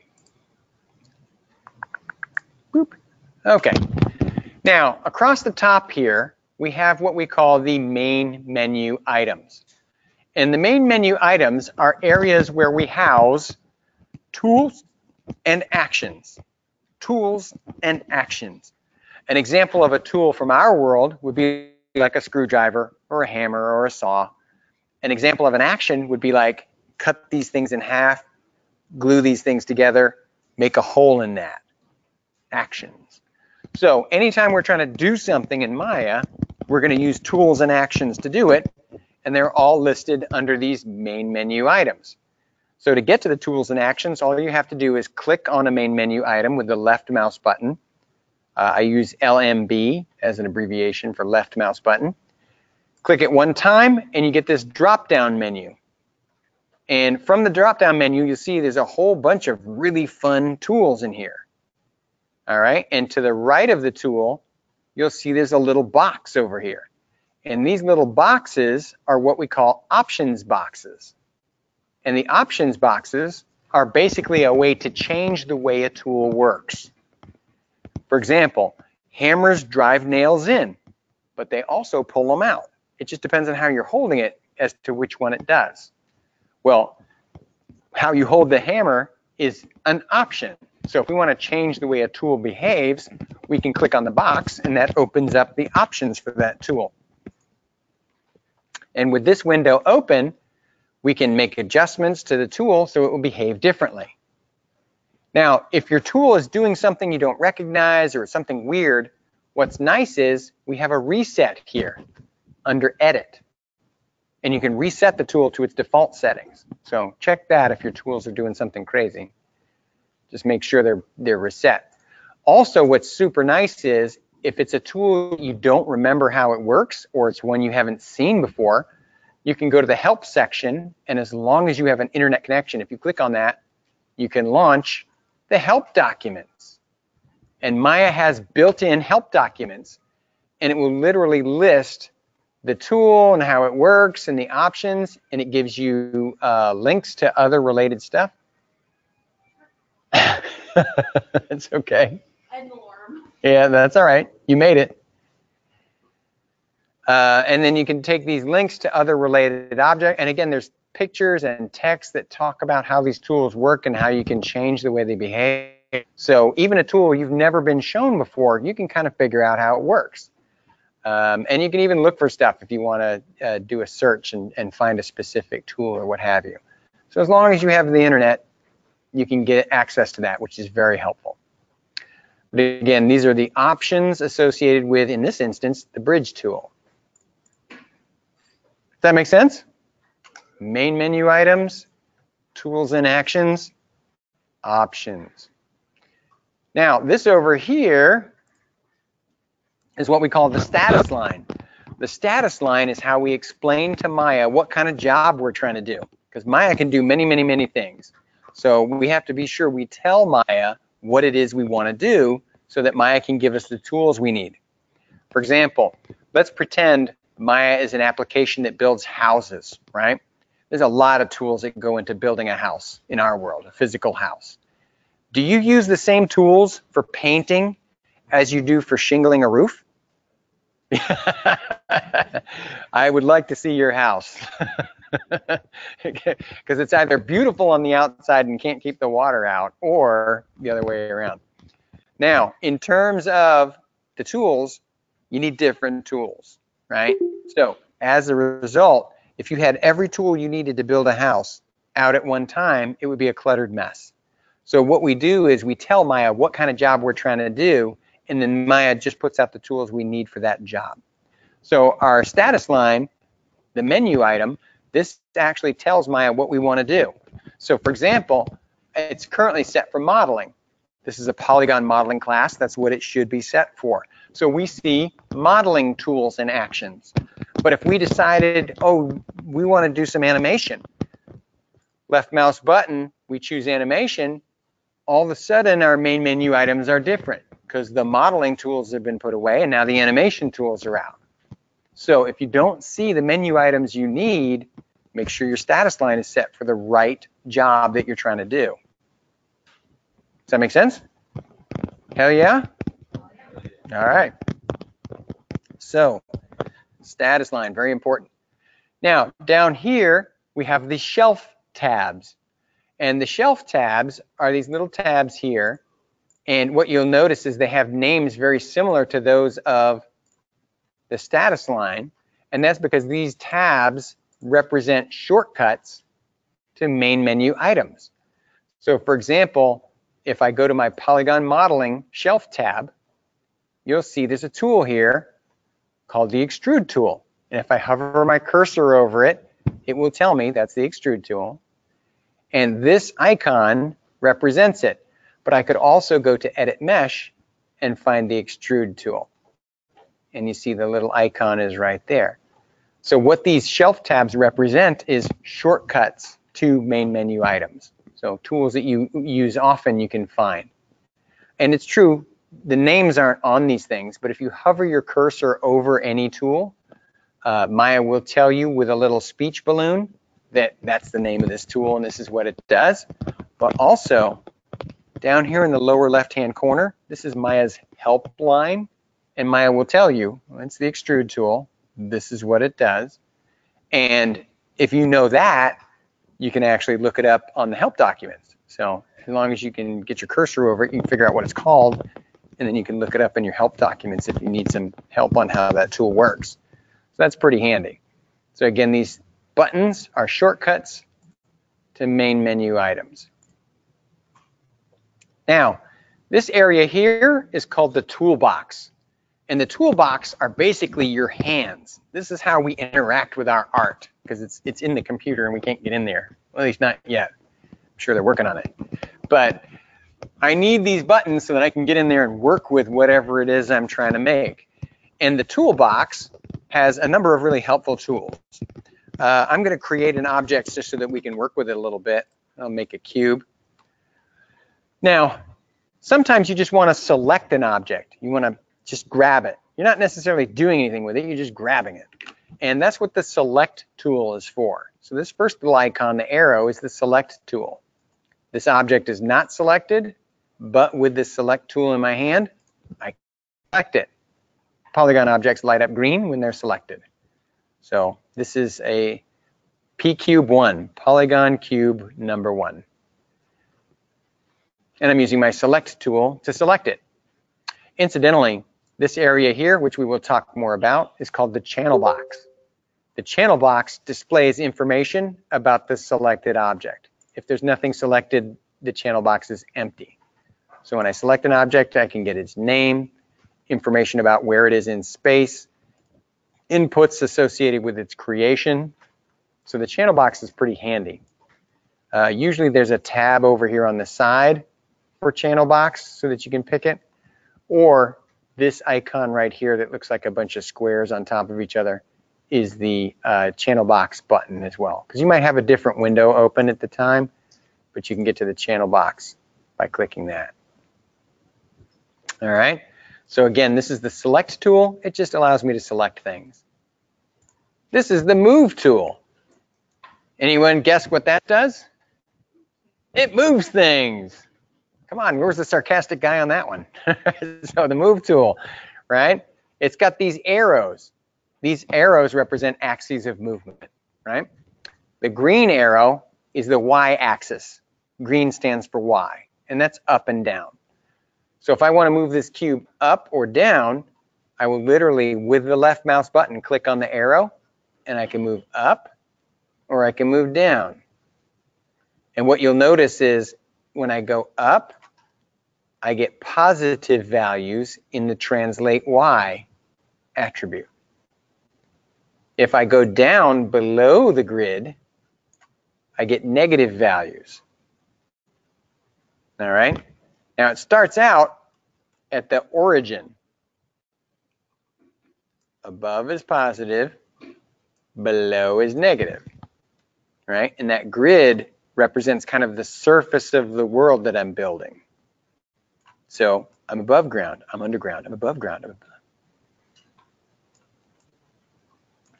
Speaker 1: Boop. Okay. Now, across the top here, we have what we call the main menu items. And the main menu items are areas where we house tools and actions. Tools and actions. An example of a tool from our world would be like a screwdriver or a hammer or a saw. An example of an action would be like cut these things in half, glue these things together, make a hole in that. Actions. So anytime we're trying to do something in Maya, we're going to use tools and actions to do it, and they're all listed under these main menu items. So to get to the tools and actions, all you have to do is click on a main menu item with the left mouse button. I use LMB as an abbreviation for left mouse button. Click it one time and you get this drop-down menu. And from the drop-down menu, you'll see there's a whole bunch of really fun tools in here. All right, and to the right of the tool, you'll see there's a little box over here. And these little boxes are what we call options boxes. And the options boxes are basically a way to change the way a tool works. For example, hammers drive nails in, but they also pull them out. It just depends on how you're holding it as to which one it does. Well, how you hold the hammer is an option. So if we want to change the way a tool behaves, we can click on the box and that opens up the options for that tool. And with this window open, we can make adjustments to the tool so it will behave differently. Now, if your tool is doing something you don't recognize or something weird, what's nice is we have a reset here under Edit. And you can reset the tool to its default settings. So check that if your tools are doing something crazy. Just make sure they're reset. Also, what's super nice is if it's a tool you don't remember how it works or it's one you haven't seen before, you can go to the help section, and as long as you have an internet connection, if you click on that, you can launch the help documents. And Maya has built-in help documents, and it will literally list the tool and how it works and the options, and it gives you links to other related stuff. It's okay.
Speaker 2: An alarm.
Speaker 1: Yeah, that's all right. You made it. And then you can take these links to other related objects. And again, there's pictures and text that talk about how these tools work and how you can change the way they behave. So even a tool you've never been shown before, you can kind of figure out how it works. And you can even look for stuff if you want to do a search and find a specific tool or what have you. So as long as you have the internet, you can get access to that, which is very helpful. But again, these are the options associated with, in this instance, the bridge tool. Does that make sense? Main menu items, tools and actions, options. Now, this over here is what we call the status line. The status line is how we explain to Maya what kind of job we're trying to do, because Maya can do many, many, many things. So we have to be sure we tell Maya what it is we want to do so that Maya can give us the tools we need. For example, let's pretend Maya is an application that builds houses, right? There's a lot of tools that go into building a house in our world, a physical house. Do you use the same tools for painting as you do for shingling a roof? I would like to see your house. Because it's either beautiful on the outside and can't keep the water out, or the other way around. Now, in terms of the tools, you need different tools, right? So as a result, if you had every tool you needed to build a house out at one time, it would be a cluttered mess. So what we do is we tell Maya what kind of job we're trying to do, and then Maya just puts out the tools we need for that job. So our status line, the menu item, this actually tells Maya what we want to do. So for example, it's currently set for modeling. This is a polygon modeling class. That's what it should be set for. So we see modeling tools and actions. But if we decided, oh, we want to do some animation, left mouse button, we choose animation, all of a sudden our main menu items are different because the modeling tools have been put away and now the animation tools are out. So if you don't see the menu items you need, make sure your status line is set for the right job that you're trying to do. Does that make sense? Hell yeah? All right. So status line, very important. Now down here, we have the shelf tabs. And the shelf tabs are these little tabs here. And what you'll notice is they have names very similar to those of the status line, and that's because these tabs represent shortcuts to main menu items. So for example, if I go to my Polygon Modeling Shelf tab, you'll see there's a tool here called the Extrude tool. And if I hover my cursor over it, it will tell me that's the Extrude tool. And this icon represents it. But I could also go to Edit Mesh and find the Extrude tool. And you see the little icon is right there. So what these shelf tabs represent is shortcuts to main menu items. So tools that you use often you can find. And it's true, the names aren't on these things, but if you hover your cursor over any tool, Maya will tell you with a little speech balloon that that's the name of this tool and this is what it does. But also, down here in the lower left-hand corner, this is Maya's help line, and Maya will tell you, well, it's the Extrude tool, this is what it does. And if you know that, you can actually look it up on the help documents. So as long as you can get your cursor over it, you can figure out what it's called, and then you can look it up in your help documents if you need some help on how that tool works. So that's pretty handy. So again, these buttons are shortcuts to main menu items. Now, this area here is called the toolbox. And the toolbox are basically your hands. This is how we interact with our art, because it's in the computer and we can't get in there. Well, at least not yet. I'm sure they're working on it. But I need these buttons so that I can get in there and work with whatever it is I'm trying to make. And the toolbox has a number of really helpful tools. I'm going to create an object just so that we can work with it a little bit. I'll make a cube. Now, sometimes you just want to select an object. You want to just grab it. You're not necessarily doing anything with it, you're just grabbing it. And that's what the select tool is for. So this first little icon, the arrow, is the select tool. This object is not selected, but with the select tool in my hand, I select it. Polygon objects light up green when they're selected. So this is a P-Cube 1, Polygon Cube number 1. And I'm using my select tool to select it. Incidentally, this area here, which we will talk more about, is called the channel box. The channel box displays information about the selected object. If there's nothing selected, the channel box is empty. So when I select an object, I can get its name, information about where it is in space, inputs associated with its creation. So the channel box is pretty handy. Usually there's a tab over here on the side for channel box so that you can pick it, or this icon right here that looks like a bunch of squares on top of each other is the channel box button as well. Because you might have a different window open at the time, but you can get to the channel box by clicking that. All right, so again, this is the select tool. It just allows me to select things. This is the move tool. Anyone guess what that does? It moves things. Come on, where's the sarcastic guy on that one? So the move tool, right? It's got these arrows. These arrows represent axes of movement, right? The green arrow is the Y axis. Green stands for Y, and that's up and down. So if I want to move this cube up or down, I will literally, with the left mouse button, click on the arrow, and I can move up or I can move down. And what you'll notice is when I go up, I get positive values in the translate Y attribute. If I go down below the grid, I get negative values. All right. Now it starts out at the origin. Above is positive, below is negative, right? And that grid represents kind of the surface of the world that I'm building. So I'm above ground, I'm underground, I'm above ground, I'm above.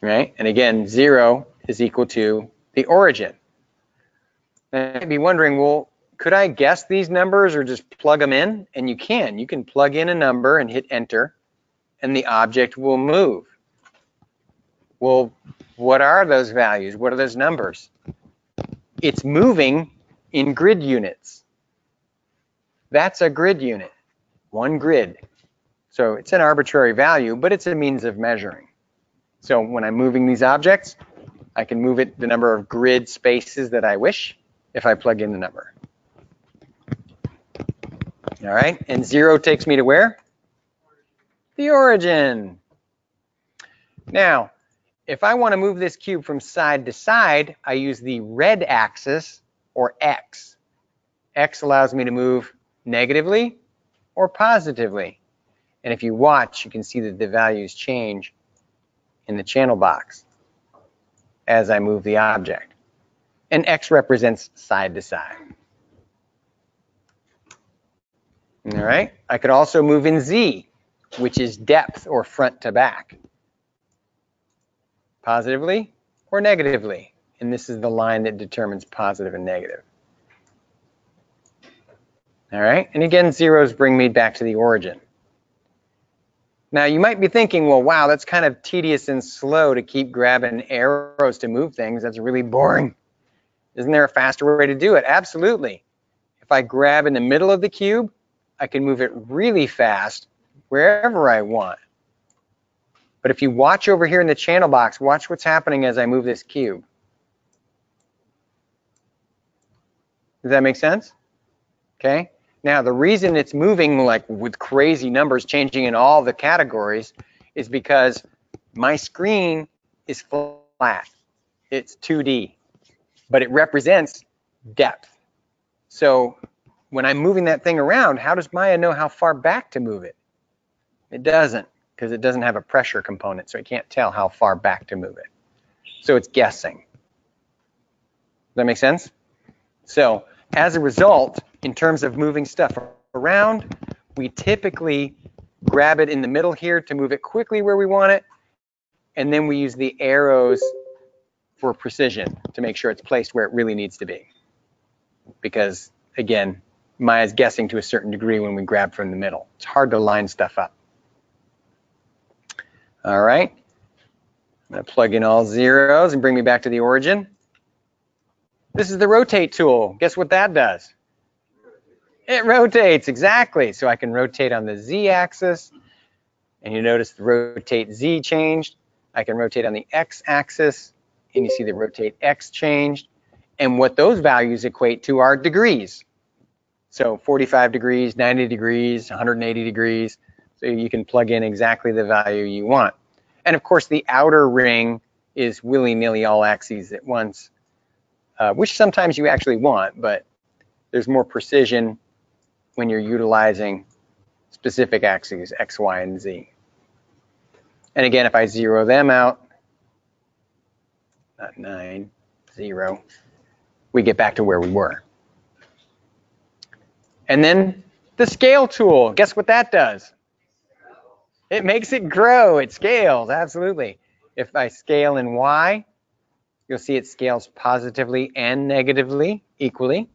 Speaker 1: Right? And again, 0 is equal to the origin. And you might be wondering, well, could I guess these numbers or just plug them in? And you can plug in a number and hit enter, and the object will move. Well, what are those values? What are those numbers? It's moving in grid units. That's a grid unit, one grid. So it's an arbitrary value, but it's a means of measuring. So when I'm moving these objects, I can move it the number of grid spaces that I wish if I plug in the number. All right, and 0 takes me to where? The origin. Now, if I want to move this cube from side to side, I use the red axis, or X. X allows me to move negatively or positively. And if you watch, you can see that the values change in the channel box as I move the object. And X represents side to side. All right, I could also move in Z, which is depth or front to back. Positively or negatively. And this is the line that determines positive and negative. All right, and again, zeros bring me back to the origin. Now you might be thinking, well, wow, that's kind of tedious and slow to keep grabbing arrows to move things. That's really boring. Isn't there a faster way to do it? Absolutely. If I grab in the middle of the cube, I can move it really fast wherever I want. But if you watch over here in the channel box, watch what's happening as I move this cube. Does that make sense? Okay. Now, the reason it's moving like with crazy numbers changing in all the categories is because my screen is flat. It's 2D, but it represents depth. So when I'm moving that thing around, how does Maya know how far back to move it? It doesn't, because it doesn't have a pressure component, so it can't tell how far back to move it. So it's guessing. Does that make sense? So as a result, in terms of moving stuff around, we typically grab it in the middle here to move it quickly where we want it, and then we use the arrows for precision to make sure it's placed where it really needs to be. Because, again, Maya's guessing to a certain degree when we grab from the middle. It's hard to line stuff up. All right, I'm going to plug in all zeros and bring me back to the origin. This is the rotate tool. Guess what that does? It rotates, exactly. So I can rotate on the Z-axis, and you notice the rotate Z changed. I can rotate on the X-axis, and you see the rotate X changed. And what those values equate to are degrees. So 45 degrees, 90 degrees, 180 degrees. So you can plug in exactly the value you want. And of course, the outer ring is willy-nilly all axes at once, which sometimes you actually want, but there's more precision when you're utilizing specific axes, X, Y, and Z. And again, if I zero them out, not 9, 0, we get back to where we were. And then the scale tool, guess what that does? It makes it grow, it scales, absolutely. If I scale in Y, you'll see it scales positively and negatively equally.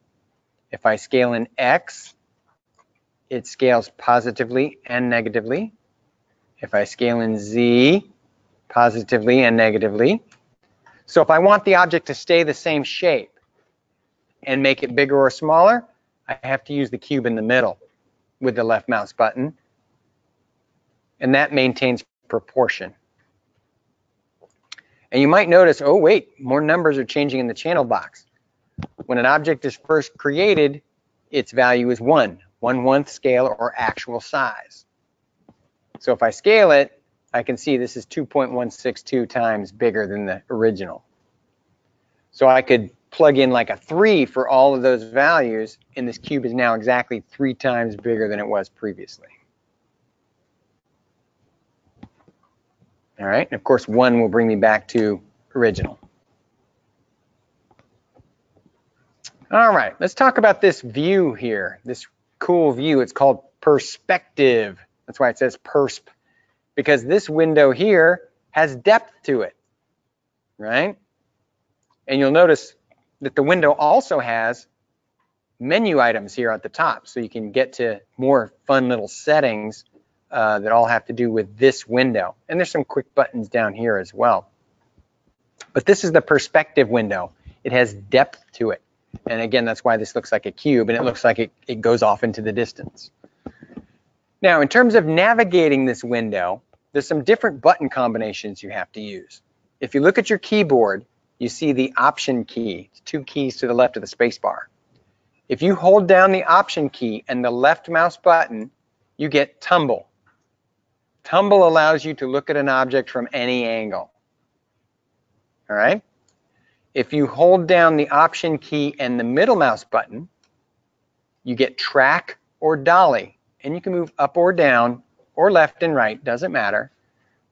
Speaker 1: If I scale in X, it scales positively and negatively. If I scale in Z, positively and negatively. So if I want the object to stay the same shape and make it bigger or smaller, I have to use the cube in the middle with the left mouse button. And that maintains proportion. And you might notice, oh wait, more numbers are changing in the channel box. When an object is first created, its value is 1/1 scale or actual size. So if I scale it, I can see this is 2.162 times bigger than the original. So I could plug in like a 3 for all of those values, and this cube is now exactly 3 times bigger than it was previously. All right, and of course 1 will bring me back to original. All right, let's talk about this view here, this cool view. It's called perspective. That's why it says persp, because this window here has depth to it, right? And you'll notice that the window also has menu items here at the top, so you can get to more fun little settings that all have to do with this window. And there's some quick buttons down here as well. But this is the perspective window. It has depth to it. And again, that's why this looks like a cube, and it looks like it goes off into the distance. Now, in terms of navigating this window, there's some different button combinations you have to use. If you look at your keyboard, you see the Option key, it's 2 keys to the left of the space bar. If you hold down the Option key and the left mouse button, you get Tumble. Tumble allows you to look at an object from any angle. All right? If you hold down the Option key and the middle mouse button, you get Track or Dolly. And you can move up or down or left and right, doesn't matter.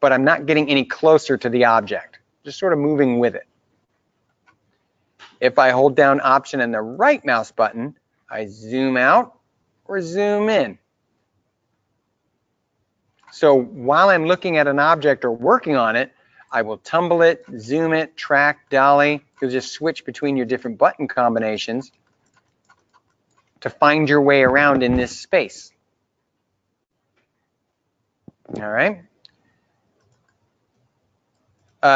Speaker 1: But I'm not getting any closer to the object, just sort of moving with it. If I hold down Option and the right mouse button, I zoom out or zoom in. So while I'm looking at an object or working on it, I will tumble it, zoom it, track, dolly. You'll just switch between your different button combinations to find your way around in this space. All right.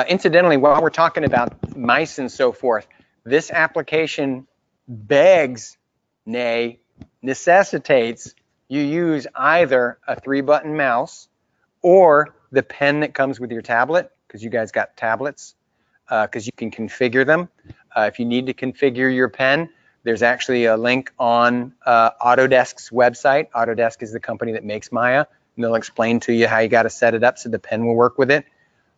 Speaker 1: Incidentally, while we're talking about mice and so forth, this application begs, nay, necessitates you use either a 3-button mouse or the pen that comes with your tablet, because you guys got tablets, because you can configure them. If you need to configure your pen, there's actually a link on Autodesk's website. Autodesk is the company that makes Maya, and they'll explain to you how you got to set it up so the pen will work with it.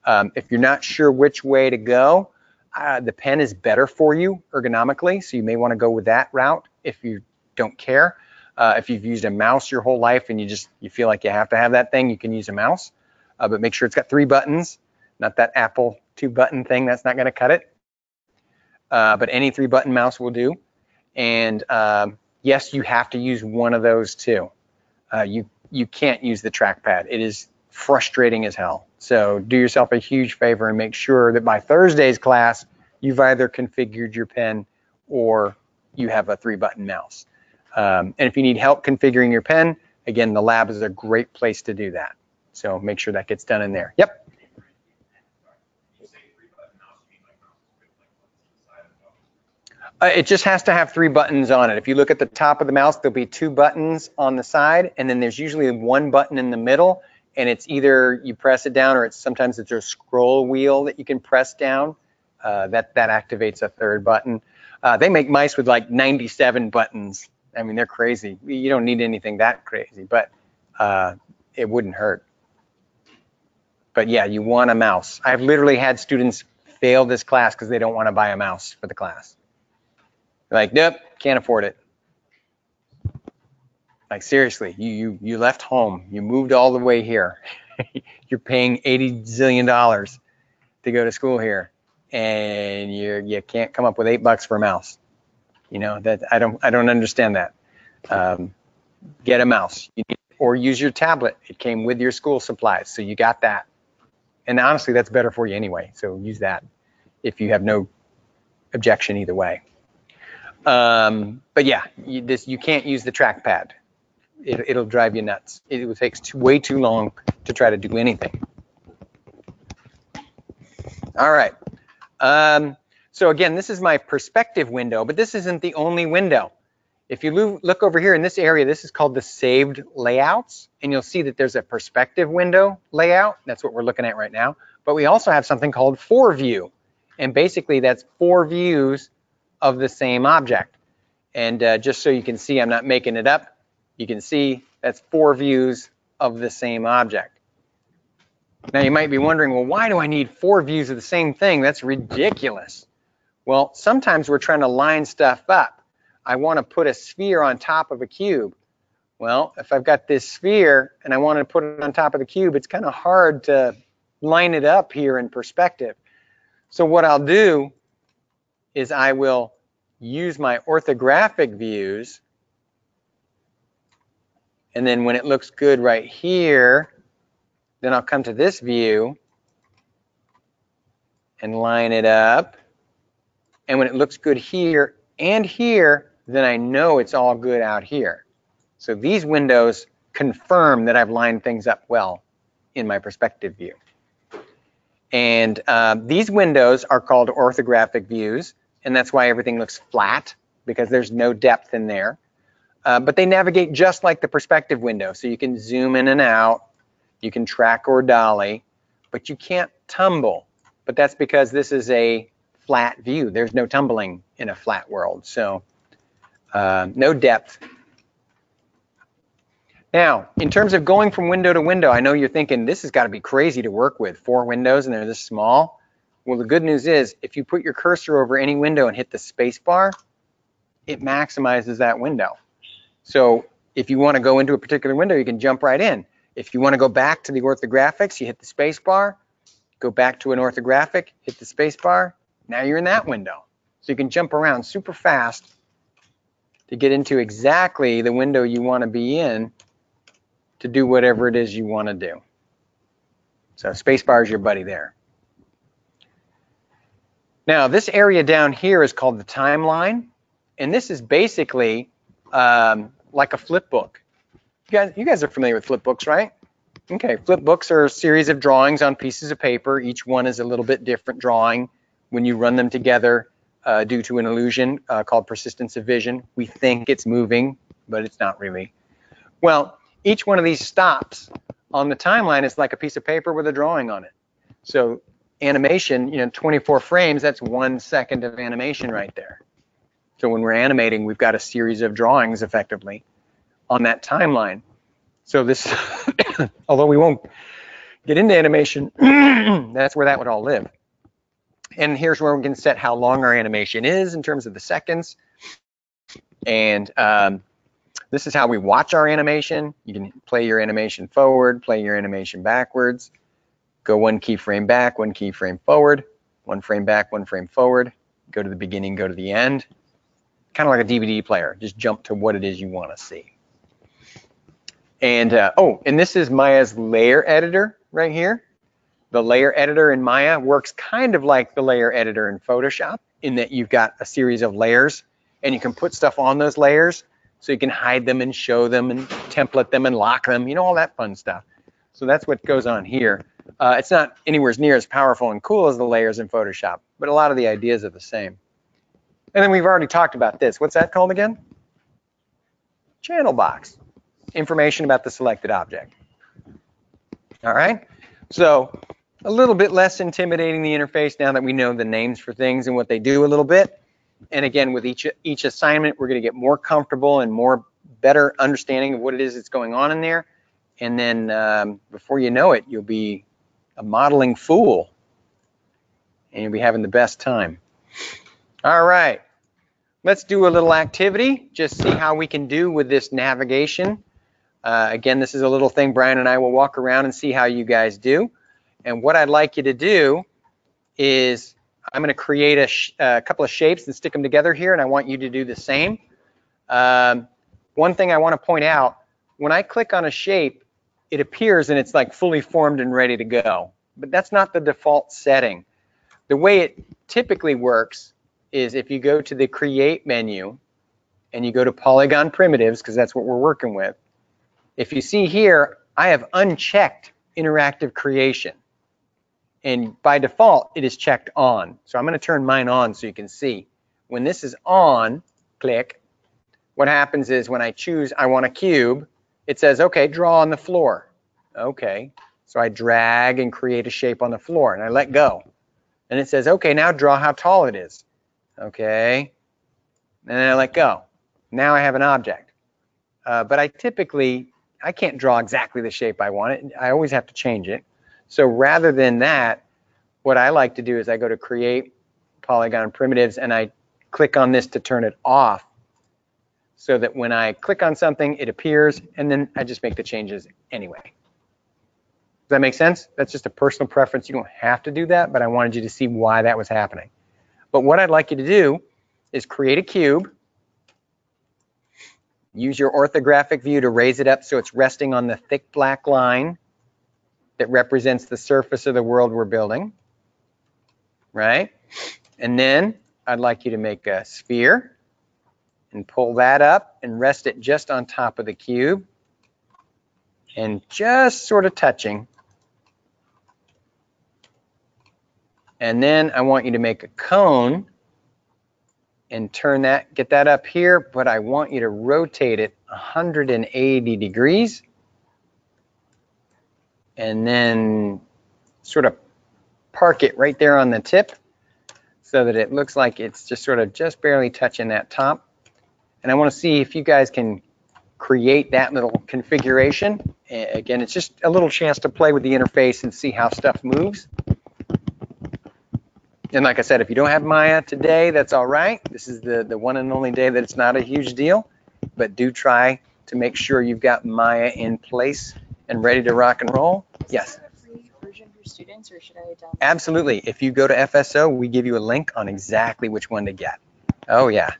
Speaker 1: If you're not sure which way to go, the pen is better for you ergonomically, so you may want to go with that route if you don't care. If you've used a mouse your whole life and you feel like you have to have that thing, you can use a mouse, but make sure it's got 3 buttons, not that Apple 2-button thing. That's not going to cut it. But any 3-button mouse will do. And yes, you have to use one of those too. You can't use the trackpad. It is frustrating as hell. So do yourself a huge favor and make sure that by Thursday's class, you've either configured your pen or you have a 3-button mouse. And if you need help configuring your pen, again, the lab is a great place to do that. So make sure that gets done in there. Yep. It just has to have 3 buttons on it. If you look at the top of the mouse, there'll be 2 buttons on the side, and then there's usually 1 button in the middle, and it's either you press it down or sometimes it's a scroll wheel that you can press down. That activates a 3rd button. They make mice with like 97 buttons. I mean, they're crazy. You don't need anything that crazy, but it wouldn't hurt. But yeah, you want a mouse. I've literally had students fail this class because they don't want to buy a mouse for the class. They're like, nope, can't afford it. Like seriously, you left home, you moved all the way here. You're paying $80 zillion to go to school here, and you can't come up with $8 for a mouse. You know, that I don't understand that. Get a mouse, or use your tablet. It came with your school supplies, so you got that. And honestly, that's better for you anyway. So use that if you have no objection either way. But yeah, you can't use the trackpad. It'll drive you nuts. It takes way too long to try to do anything. All right. So again, this is my perspective window, but this isn't the only window. If you look over here in this area, this is called the saved layouts, and you'll see that there's a perspective window layout. That's what we're looking at right now. But we also have something called 4-view, and basically that's 4 views of the same object. And just so you can see, I'm not making it up. You can see that's 4 views of the same object. Now you might be wondering, well, why do I need 4 views of the same thing? That's ridiculous. Well, sometimes we're trying to line stuff up. I want to put a sphere on top of a cube. Well, if I've got this sphere and I want to put it on top of the cube, it's kind of hard to line it up here in perspective. So what I'll do is I will use my orthographic views, and then when it looks good right here, then I'll come to this view and line it up. And when it looks good here and here, then I know it's all good out here. So these windows confirm that I've lined things up well in my perspective view. And these windows are called orthographic views, and that's why everything looks flat, because there's no depth in there. but they navigate just like the perspective window. So you can zoom in and out, you can track or dolly, but you can't tumble. But that's because this is a flat view. There's no tumbling in a flat world, so no depth. Now, in terms of going from window to window, I know you're thinking this has got to be crazy to work with, 4 windows and they're this small. Well, the good news is if you put your cursor over any window and hit the space bar, it maximizes that window. So if you want to go into a particular window, you can jump right in. If you want to go back to the orthographics, you hit the space bar, go back to an orthographic, hit the space bar, now you're in that window. So you can jump around super fast to get into exactly the window you want to be in to do whatever it is you want to do. So spacebar is your buddy there. Now this area down here is called the timeline, and this is basically like a flip book. You guys are familiar with flip books, right? Okay, flip books are a series of drawings on pieces of paper. Each one is a little bit different drawing. When you run them together due to an illusion called persistence of vision, we think it's moving, but it's not really. Well, each one of these stops on the timeline is like a piece of paper with a drawing on it. So animation, 24 frames, that's 1 second of animation right there. So when we're animating, we've got a series of drawings effectively on that timeline. So this, although we won't get into animation, that's where that would all live. And here's where we can set how long our animation is in terms of the seconds. And this is how we watch our animation. You can play your animation forward, play your animation backwards, go 1 keyframe back, 1 keyframe forward, 1 frame back, 1 frame forward, go to the beginning, go to the end. Kind of like a DVD player, just jump to what it is you want to see. And and this is Maya's layer editor right here. The layer editor in Maya works kind of like the layer editor in Photoshop in that you've got a series of layers and you can put stuff on those layers so you can hide them and show them and template them and lock them, all that fun stuff. So that's what goes on here. It's not anywhere near as powerful and cool as the layers in Photoshop, but a lot of the ideas are the same. And then we've already talked about this. What's that called again? Channel box. Information about the selected object. All right, so a little bit less intimidating the interface now that we know the names for things and what they do a little bit. And again, with each assignment, we're going to get more comfortable and better understanding of what it is that's going on in there. And then before you know it, you'll be a modeling fool and you'll be having the best time. All right, let's do a little activity, just see how we can do with this navigation. Again, this is a little thing Brian and I will walk around and see how you guys do. And what I'd like you to do is I'm going to create a couple of shapes and stick them together here, and I want you to do the same. One thing I want to point out, when I click on a shape, it appears and it's like fully formed and ready to go. But that's not the default setting. The way it typically works is if you go to the Create menu and you go to Polygon Primitives, because that's what we're working with. If you see here, I have unchecked interactive creation. And by default, it is checked on. So I'm going to turn mine on so you can see. When this is on, click, what happens is when I choose I want a cube, it says, okay, draw on the floor. Okay, so I drag and create a shape on the floor, and I let go. And it says, okay, now draw how tall it is. Okay, and then I let go. Now I have an object. But I can't draw exactly the shape I want. I always have to change it. So rather than that, what I like to do is I go to Create, Polygon Primitives, and I click on this to turn it off so that when I click on something, it appears, and then I just make the changes anyway. Does that make sense? That's just a personal preference. You don't have to do that, but I wanted you to see why that was happening. But what I'd like you to do is create a cube. Use your orthographic view to raise it up so it's resting on the thick black line that represents the surface of the world we're building, right? And then I'd like you to make a sphere and pull that up and rest it just on top of the cube and just sort of touching. And then I want you to make a cone and turn that, get that up here, but I want you to rotate it 180 degrees and then sort of park it right there on the tip so that it looks like it's just sort of just barely touching that top. And I want to see if you guys can create that little configuration. Again, it's just a little chance to play with the interface and see how stuff moves. And like I said, if you don't have Maya today, that's all right. This is the one and only day that it's not a huge deal, but do try to make sure you've got Maya in place and ready to rock and roll. Yes?
Speaker 2: Is there a free version for students, or should I download?
Speaker 1: Absolutely. If you go to FSO, we give you a link on exactly which one to get. Oh yeah.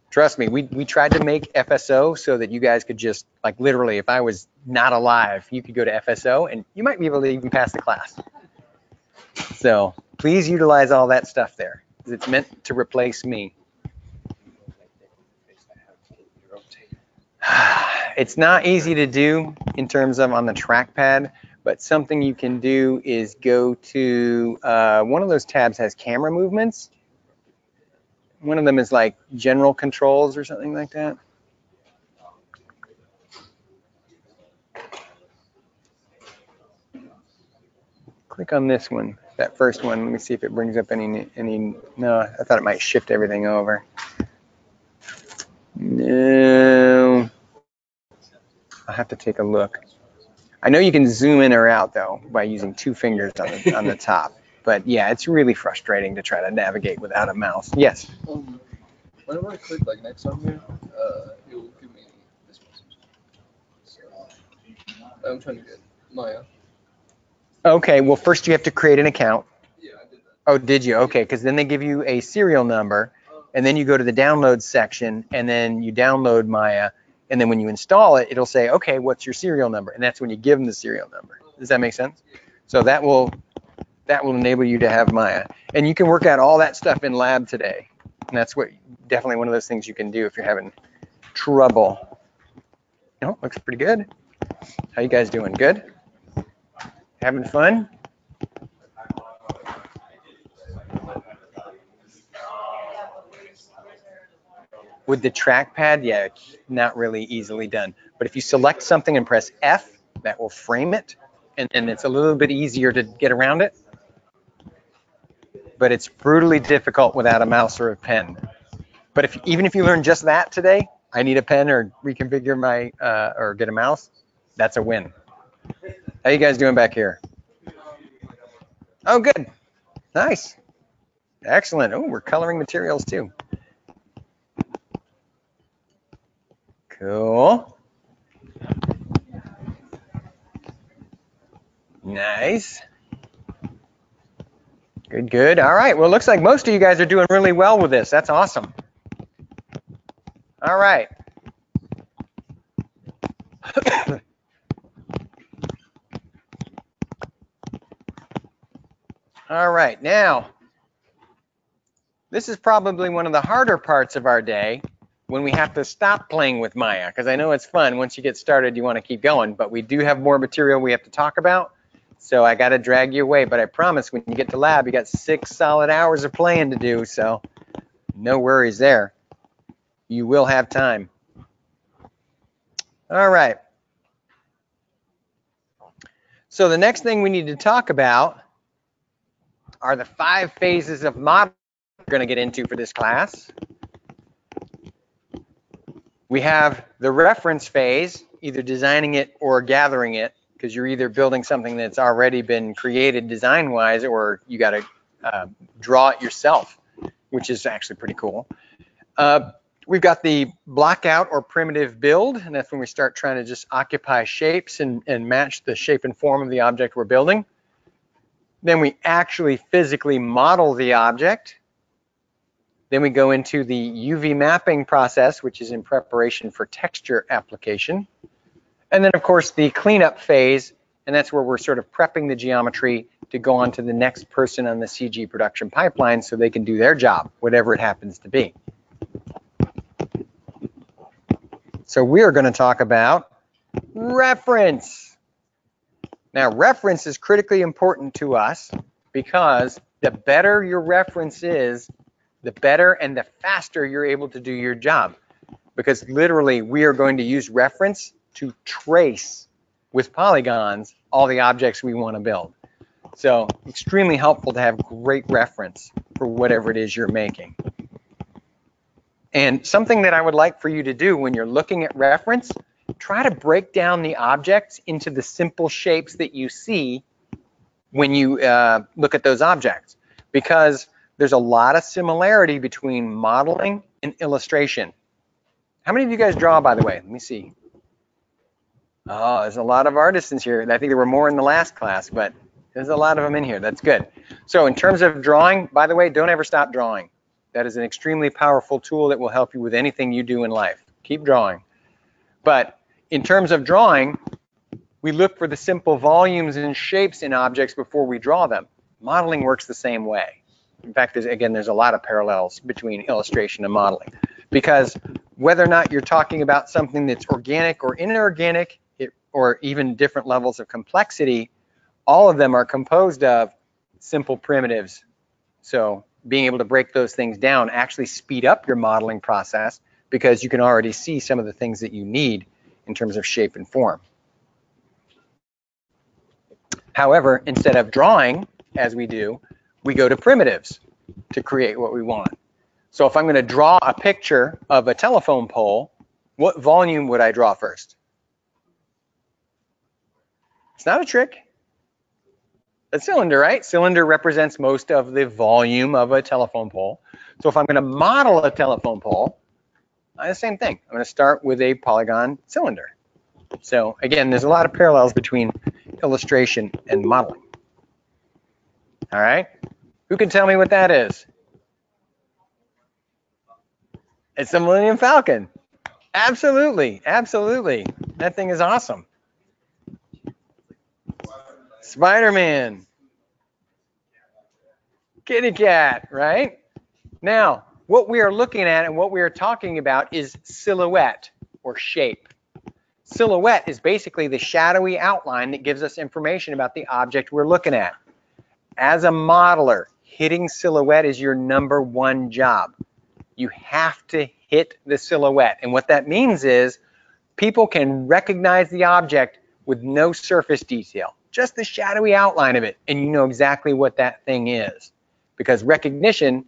Speaker 1: Trust me, we tried to make FSO so that you guys could just, like, literally, if I was not alive, you could go to FSO and you might be able to even pass the class. So please utilize all that stuff there. It's meant to replace me. It's not easy to do in terms of on the trackpad, but something you can do is go to one of those tabs has camera movements. One of them is like general controls or something like that. Click on this one, that first one. Let me see if it brings up any, no, I thought it might shift everything over. No, I'll have to take a look. I know you can zoom in or out though by using two fingers on the top. But yeah, it's really frustrating to try to navigate without a mouse. Yes?
Speaker 3: Whenever I click like next on here, it will give me this message. So I'm trying to get Maya.
Speaker 1: Okay, well first you have to create an account.
Speaker 3: Yeah, I did that.
Speaker 1: Oh, did you? Okay, because then they give you a serial number, and then you go to the download section, and then you download Maya, and then when you install it, it'll say, okay, what's your serial number? And that's when you give them the serial number. Does that make sense? So that will enable you to have Maya. And you can work out all that stuff in lab today. And that's definitely one of those things you can do if you're having trouble. Oh, looks pretty good. How you guys doing? Good? Having fun? With the trackpad, yeah, not really easily done. But if you select something and press F, that will frame it, and it's a little bit easier to get around it. But it's brutally difficult without a mouse or a pen. But even if you learn just that today, I need a pen or reconfigure my, or get a mouse, that's a win. How you guys doing back here? Oh, good. Nice. Excellent. Oh, we're coloring materials too. Cool. Nice. Good, good. All right. Well, it looks like most of you guys are doing really well with this. That's awesome. All right. All right. Now, this is probably one of the harder parts of our day when we have to stop playing with Maya, because I know it's fun. Once you get started, you want to keep going, but we do have more material we have to talk about. So I got to drag you away, but I promise when you get to lab, you got 6 solid hours of playing to do, so no worries there. You will have time. All right. So the next thing we need to talk about are the 5 phases of modeling we're going to get into for this class. We have the reference phase, either designing it or gathering it, because you're either building something that's already been created design-wise, or you got to draw it yourself, which is actually pretty cool. We've got the blockout or primitive build, and that's when we start trying to just occupy shapes and match the shape and form of the object we're building. Then we actually physically model the object. Then we go into the UV mapping process, which is in preparation for texture application. And then, of course, the cleanup phase, and that's where we're sort of prepping the geometry to go on to the next person on the CG production pipeline so they can do their job, whatever it happens to be. So we are going to talk about reference. Now, reference is critically important to us because the better your reference is, the better and the faster you're able to do your job. Because literally, we are going to use reference to trace with polygons all the objects we want to build. So extremely helpful to have great reference for whatever it is you're making. And something that I would like for you to do when you're looking at reference, try to break down the objects into the simple shapes that you see when you look at those objects, because there's a lot of similarity between modeling and illustration. How many of you guys draw, by the way? Let me see. Oh, there's a lot of artisans here. I think there were more in the last class, but there's a lot of them in here. That's good. So in terms of drawing, by the way, don't ever stop drawing. That is an extremely powerful tool that will help you with anything you do in life. Keep drawing. But in terms of drawing, we look for the simple volumes and shapes in objects before we draw them. Modeling works the same way. In fact, there's a lot of parallels between illustration and modeling, because whether or not you're talking about something that's organic or inorganic, or even different levels of complexity, all of them are composed of simple primitives. So being able to break those things down actually speed up your modeling process, because you can already see some of the things that you need in terms of shape and form. However, instead of drawing, as we do, we go to primitives to create what we want. So if I'm going to draw a picture of a telephone pole, what volume would I draw first? It's not a trick. A cylinder, right? Cylinder represents most of the volume of a telephone pole. So if I'm going to model a telephone pole, the same thing. I'm going to start with a polygon cylinder. So again, there's a lot of parallels between illustration and modeling. All right. Who can tell me what that is? It's the Millennium Falcon. Absolutely. Absolutely. That thing is awesome. Spider-Man. Kitty cat, right? Now, what we are looking at and what we are talking about is silhouette or shape. Silhouette is basically the shadowy outline that gives us information about the object we're looking at. As a modeler, hitting silhouette is your #1 job. You have to hit the silhouette. And what that means is people can recognize the object with no surface detail, just the shadowy outline of it, and you know exactly what that thing is. Because recognition,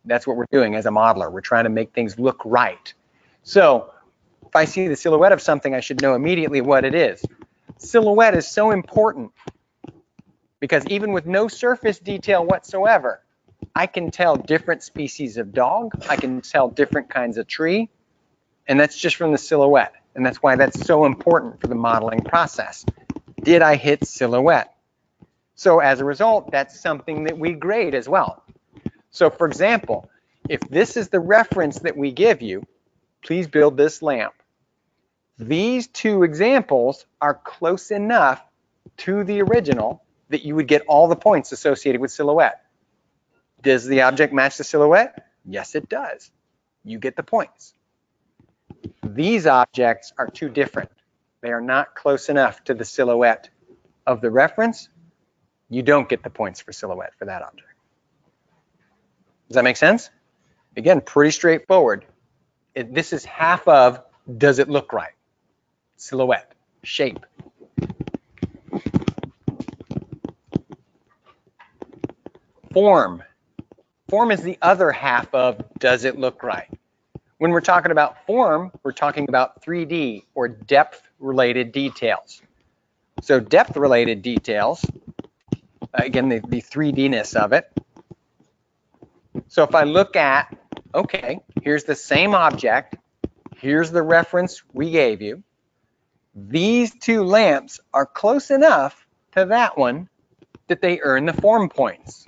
Speaker 1: that's what we're doing as a modeler. We're trying to make things look right. So if I see the silhouette of something, I should know immediately what it is. Silhouette is so important because even with no surface detail whatsoever, I can tell different species of dog, I can tell different kinds of tree, and that's just from the silhouette. And that's why that's so important for the modeling process. Did I hit silhouette? So as a result, that's something that we grade as well. So for example, if this is the reference that we give you, please build this lamp. These two examples are close enough to the original that you would get all the points associated with silhouette. Does the object match the silhouette? Yes, it does. You get the points. These objects are too different. They are not close enough to the silhouette of the reference. You don't get the points for silhouette for that object. Does that make sense? Again, pretty straightforward. This is half of, does it look right? Silhouette, shape. Form. Form is the other half of, does it look right? When we're talking about form, we're talking about 3D or depth-related details. So depth-related details, again, the 3D-ness of it. So if I look at, okay, here's the same object, here's the reference we gave you. These two lamps are close enough to that one that they earn the form points.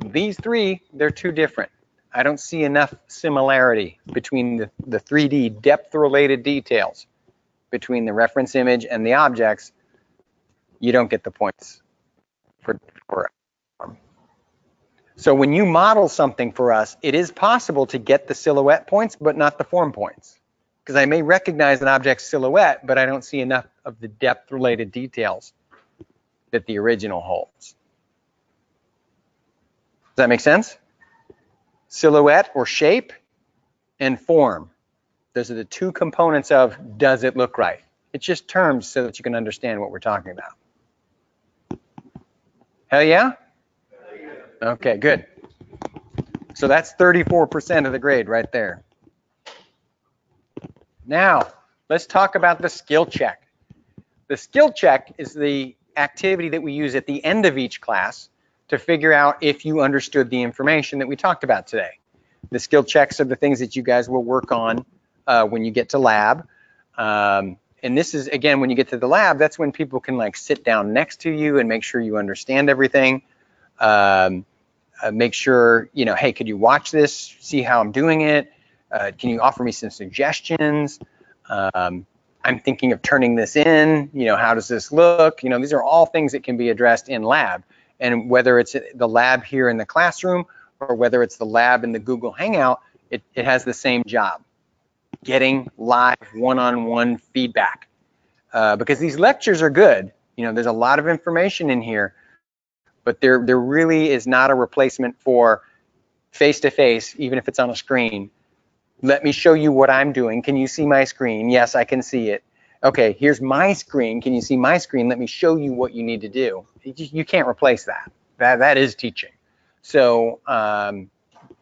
Speaker 1: These three, they're too different. I don't see enough similarity between the 3D depth-related details between the reference image and the objects. You don't get the points for form. So when you model something for us, it is possible to get the silhouette points, but not the form points. Because I may recognize an object's silhouette, but I don't see enough of the depth-related details that the original holds. Does that make sense? Silhouette or shape and form. Those are the two components of does it look right? It's just terms so that you can understand what we're talking about. Hell yeah? Okay, good. So that's 34% of the grade right there. Now, let's talk about the skill check. The skill check is the activity that we use at the end of each class to figure out if you understood the information that we talked about today. The skill checks are the things that you guys will work on when you get to lab. And this is, again, when you get to the lab, that's when people can like sit down next to you and make sure you understand everything. Make sure, you know, hey, could you watch this, see how I'm doing it? Can you offer me some suggestions? I'm thinking of turning this in, you know, how does this look? You know, these are all things that can be addressed in lab. And whether it's the lab here in the classroom or whether it's the lab in the Google Hangout, it has the same job, getting live one-on-one feedback. Because these lectures are good. You know, there's a lot of information in here, but there really is not a replacement for face-to-face, even if it's on a screen. Let me show you what I'm doing. Can you see my screen? Yes, I can see it. Okay, here's my screen. Can you see my screen? Let me show you what you need to do. You can't replace that. That is teaching. So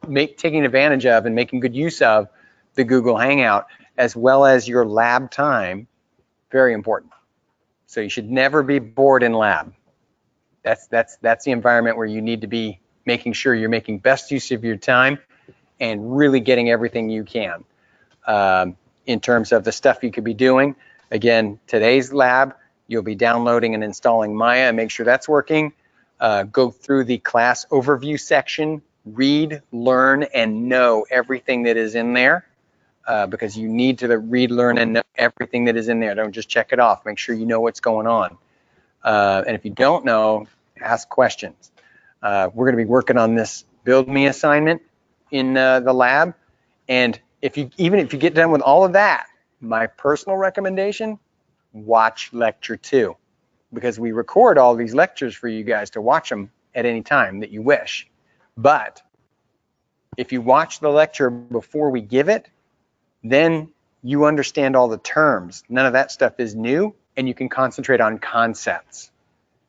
Speaker 1: taking advantage of and making good use of the Google Hangout as well as your lab time, very important. So you should never be bored in lab. That's the environment where you need to be making sure you're making best use of your time and really getting everything you can in terms of the stuff you could be doing. Again, today's lab, you'll be downloading and installing Maya and make sure that's working. Go through the class overview section, read, learn, and know everything that is in there because you need to read, learn, and know everything that is in there. Don't just check it off. Make sure you know what's going on. And if you don't know, ask questions. We're going to be working on this Build Me assignment in the lab. And even if you get done with all of that, my personal recommendation, watch lecture 2, because we record all these lectures for you guys to watch them at any time that you wish. But if you watch the lecture before we give it, then you understand all the terms. None of that stuff is new, and you can concentrate on concepts.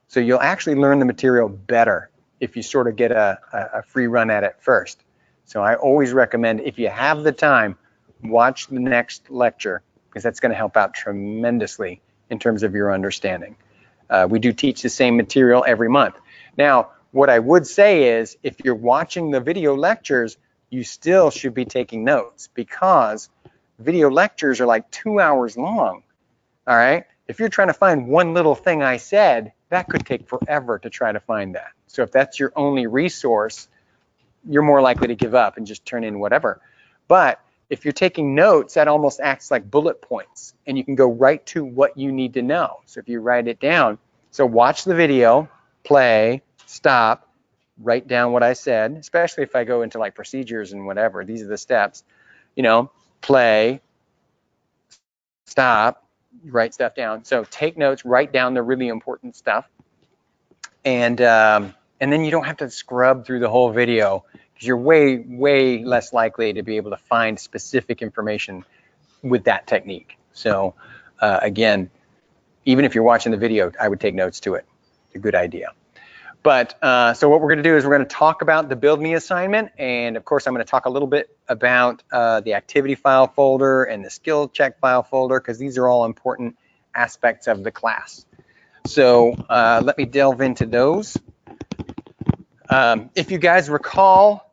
Speaker 1: So you'll actually learn the material better if you sort of get a free run at it first. So I always recommend, if you have the time, watch the next lecture, because that's going to help out tremendously in terms of your understanding. We do teach the same material every month. Now, what I would say is, if you're watching the video lectures, you still should be taking notes, because video lectures are like 2 hours long, all right? If you're trying to find one little thing I said, that could take forever to try to find that. So if that's your only resource, you're more likely to give up and just turn in whatever. But if you're taking notes, that almost acts like bullet points, and you can go right to what you need to know. So if you write it down, so watch the video, play, stop, write down what I said, especially if I go into like procedures and whatever. These are the steps, you know, play, stop, write stuff down. So take notes, write down the really important stuff, and then you don't have to scrub through the whole video, because you're way less likely to be able to find specific information with that technique. So again, even if you're watching the video, I would take notes to it. It's a good idea. But so what we're going to do is we're going to talk about the Build Me assignment, and of course I'm going to talk a little bit about the activity file folder and the skill check file folder, because these are all important aspects of the class. So let me delve into those. If you guys recall,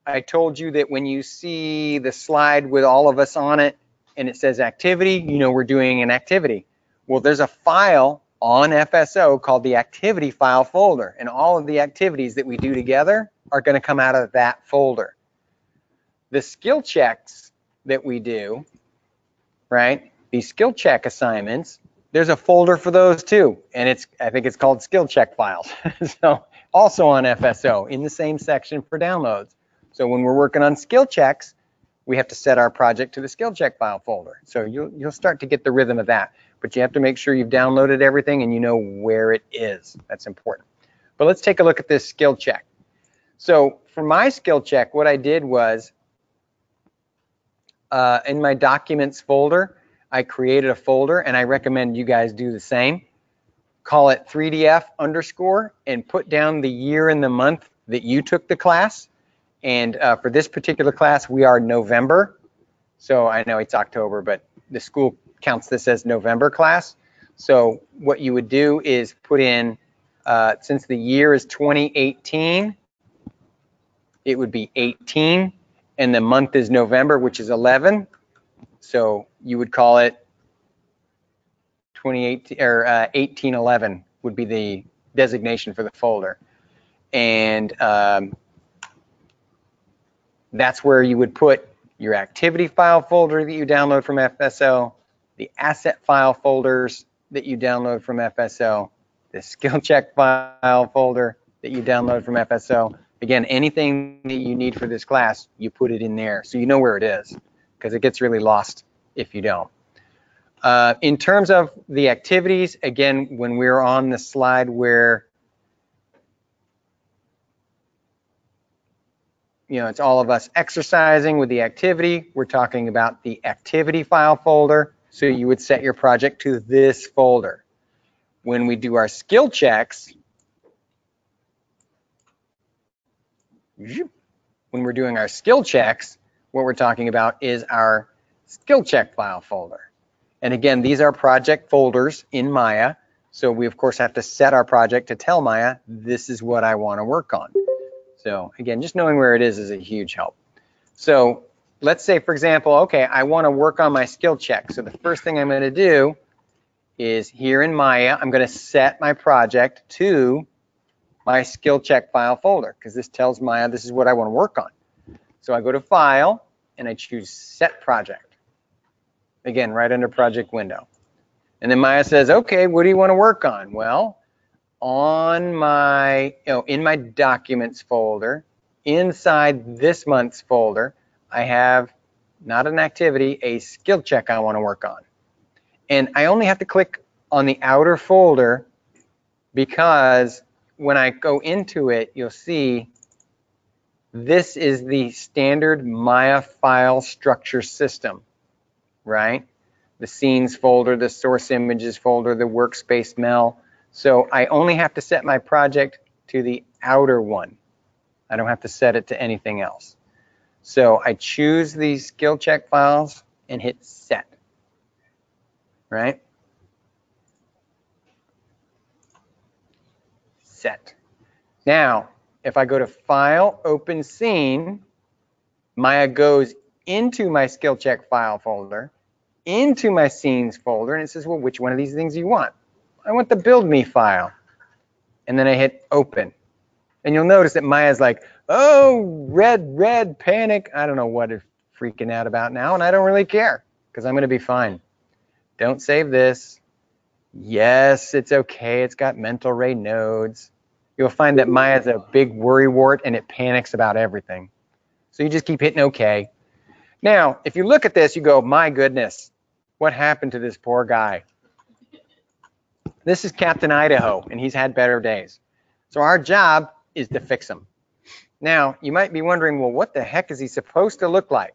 Speaker 1: I told you that when you see the slide with all of us on it and it says activity, you know we're doing an activity. Well, there's a file on FSO called the activity file folder, and all of the activities that we do together are going to come out of that folder. The skill checks that we do, right, these skill check assignments, there's a folder for those too, and I think it's called skill check files. So also on FSO in the same section for downloads. So when we're working on skill checks, we have to set our project to the skill check file folder. So you'll start to get the rhythm of that, but you have to make sure you've downloaded everything and you know where it is. That's important. But let's take a look at this skill check. So for my skill check, what I did was in my documents folder, I created a folder, and I recommend you guys do the same. Call it 3DF underscore and put down the year and the month that you took the class. And for this particular class, we are November. So I know it's October, but the school counts this as November class. So what you would do is put in, since the year is 2018, it would be 18, and the month is November, which is 11. So you would call it 2018 or 1811 would be the designation for the folder. And that's where you would put your activity file folder that you download from FSO, the asset file folders that you download from FSO, the skill check file folder that you download from FSO. Again, anything that you need for this class, you put it in there so you know where it is, because it gets really lost if you don't. In terms of the activities, again, when we're on the slide where it's all of us exercising with the activity, we're talking about the activity file folder. So you would set your project to this folder. When we do our skill checks, what we're talking about is our skill check file folder. And again, these are project folders in Maya. So we of course have to set our project to tell Maya, this is what I want to work on. So again, just knowing where it is a huge help. So let's say, for example, okay, I want to work on my skill check. So the first thing I'm going to do is here in Maya, I'm going to set my project to my skill check file folder, because this tells Maya this is what I want to work on. So I go to File and I choose Set Project. Again, right under Project Window. And then Maya says, okay, what do you want to work on? Well, on my, in my documents folder, inside this month's folder, I have not an activity, a skill check I want to work on. And I only have to click on the outer folder because when I go into it, you'll see this is the standard Maya file structure system, right? The scenes folder, the source images folder, the workspace mel. So I only have to set my project to the outer one. I don't have to set it to anything else. So I choose these skill check files and hit set, right? Set. Now, if I go to File, Open Scene, Maya goes into my skill check file folder, into my scenes folder, and it says, well, which one of these things do you want? I want the build me file. And then I hit open. And you'll notice that Maya's like, oh, red, panic. I don't know what it's freaking out about now, and I don't really care because I'm going to be fine. Don't save this. Yes, it's okay. It's got mental ray nodes. You'll find that Maya's a big worrywart and it panics about everything. So you just keep hitting okay. Now, if you look at this, you go, my goodness, what happened to this poor guy? This is Captain Idaho, and he's had better days. So our job is to fix him. Now, you might be wondering, well, what the heck is he supposed to look like?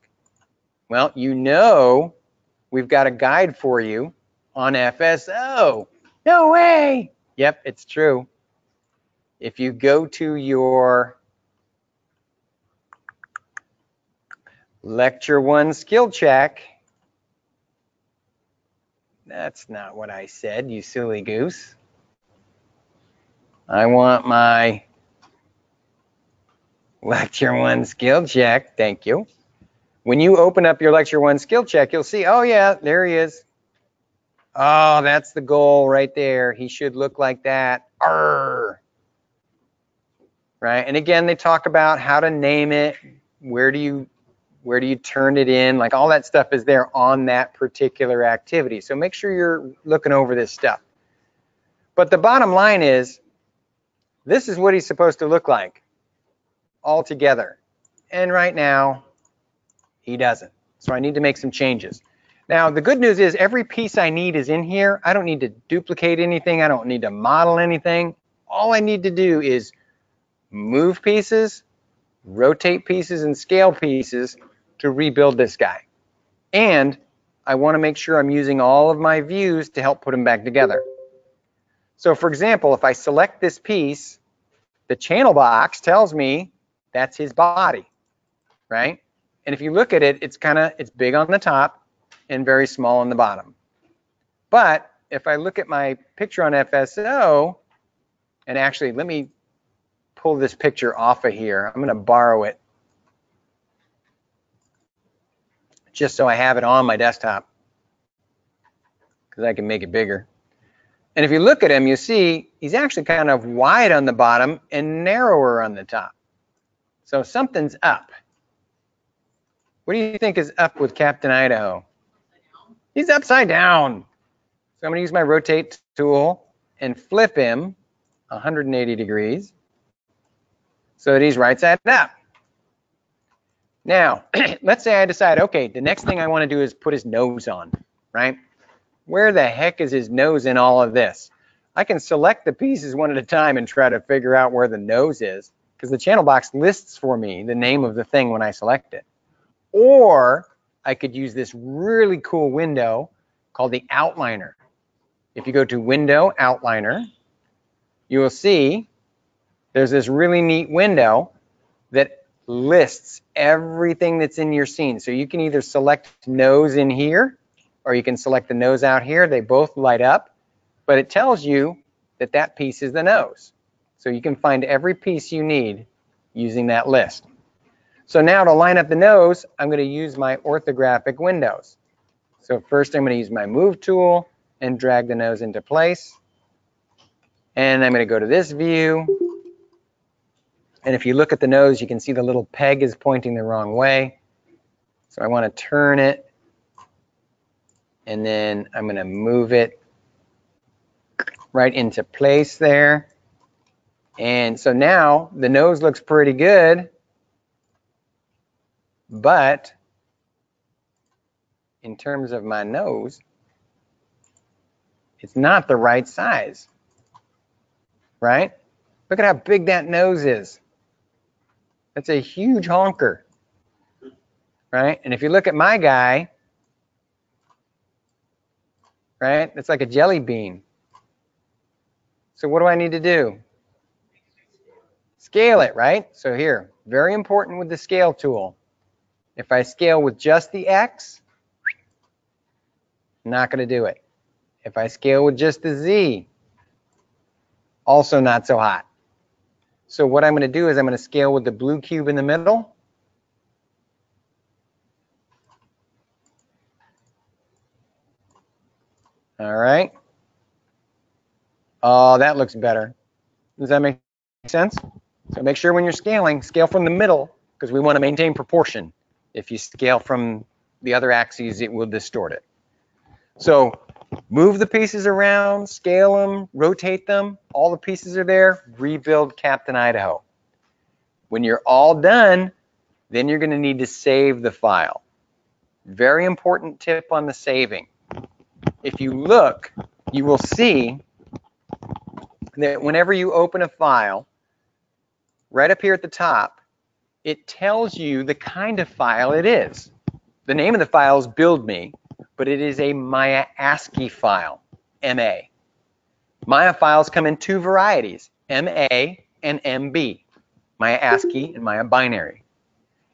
Speaker 1: Well, we've got a guide for you on FSO. No way. Yep, it's true. If you go to your Lecture 1 skill check, that's not what I said, you silly goose. I want my Lecture 1 skill check, thank you. When you open up your Lecture 1 skill check, you'll see, oh yeah, there he is. Oh, that's the goal right there. He should look like that. Arr. Right, and again, they talk about how to name it, where do you turn it in, like all that stuff is there on that particular activity. So make sure you're looking over this stuff. But the bottom line is, this is what he's supposed to look like all together. And right now, he doesn't. So I need to make some changes. Now, the good news is every piece I need is in here. I don't need to duplicate anything. I don't need to model anything. All I need to do is move pieces, rotate pieces and scale pieces to rebuild this guy. And I want to make sure I'm using all of my views to help put them back together. So for example, if I select this piece, the channel box tells me that's his body, right? And if you look at it, it's big on the top and very small on the bottom. But if I look at my picture on FSO, and actually let me pull this picture off of here. I'm going to borrow it just so I have it on my desktop because I can make it bigger. And if you look at him, you see he's actually kind of wide on the bottom and narrower on the top. So something's up. What do you think is up with Captain Idaho? He's upside down. So I'm going to use my rotate tool and flip him 180 degrees so that he's right side up. Now, let's say I decide, okay, the next thing I want to do is put his nose on, right? Where the heck is his nose in all of this? I can select the pieces one at a time and try to figure out where the nose is because the channel box lists for me the name of the thing when I select it. Or I could use this really cool window called the outliner. If you go to Window, Outliner, you will see there's this really neat window that lists everything that's in your scene. So you can either select nose in here or you can select the nose out here. They both light up, but it tells you that that piece is the nose. So you can find every piece you need using that list. So now to line up the nose, I'm going to use my orthographic windows. So first I'm going to use my move tool and drag the nose into place. And I'm going to go to this view. And if you look at the nose, you can see the little peg is pointing the wrong way. So I want to turn it. And then I'm going to move it right into place there. And so now the nose looks pretty good. But in terms of my nose, it's not the right size, right? Look at how big that nose is. That's a huge honker, right? And if you look at my guy, right, it's like a jelly bean. So what do I need to do? Scale it, right? So here, very important with the scale tool. If I scale with just the X, not going to do it. If I scale with just the Z, also not so hot. So what I'm going to do is I'm going to scale with the blue cube in the middle. All right. Oh, that looks better. Does that make sense? So make sure when you're scaling, scale from the middle because we want to maintain proportion. If you scale from the other axes, it will distort it. So move the pieces around, scale them, rotate them. All the pieces are there. Rebuild Captain Idaho. When you're all done, then you're going to need to save the file. Very important tip on the saving. If you look, you will see that whenever you open a file, right up here at the top, it tells you the kind of file it is. The name of the file is BuildMe, but it is a Maya ASCII file, MA. Maya files come in two varieties, MA and MB, Maya ASCII and Maya binary.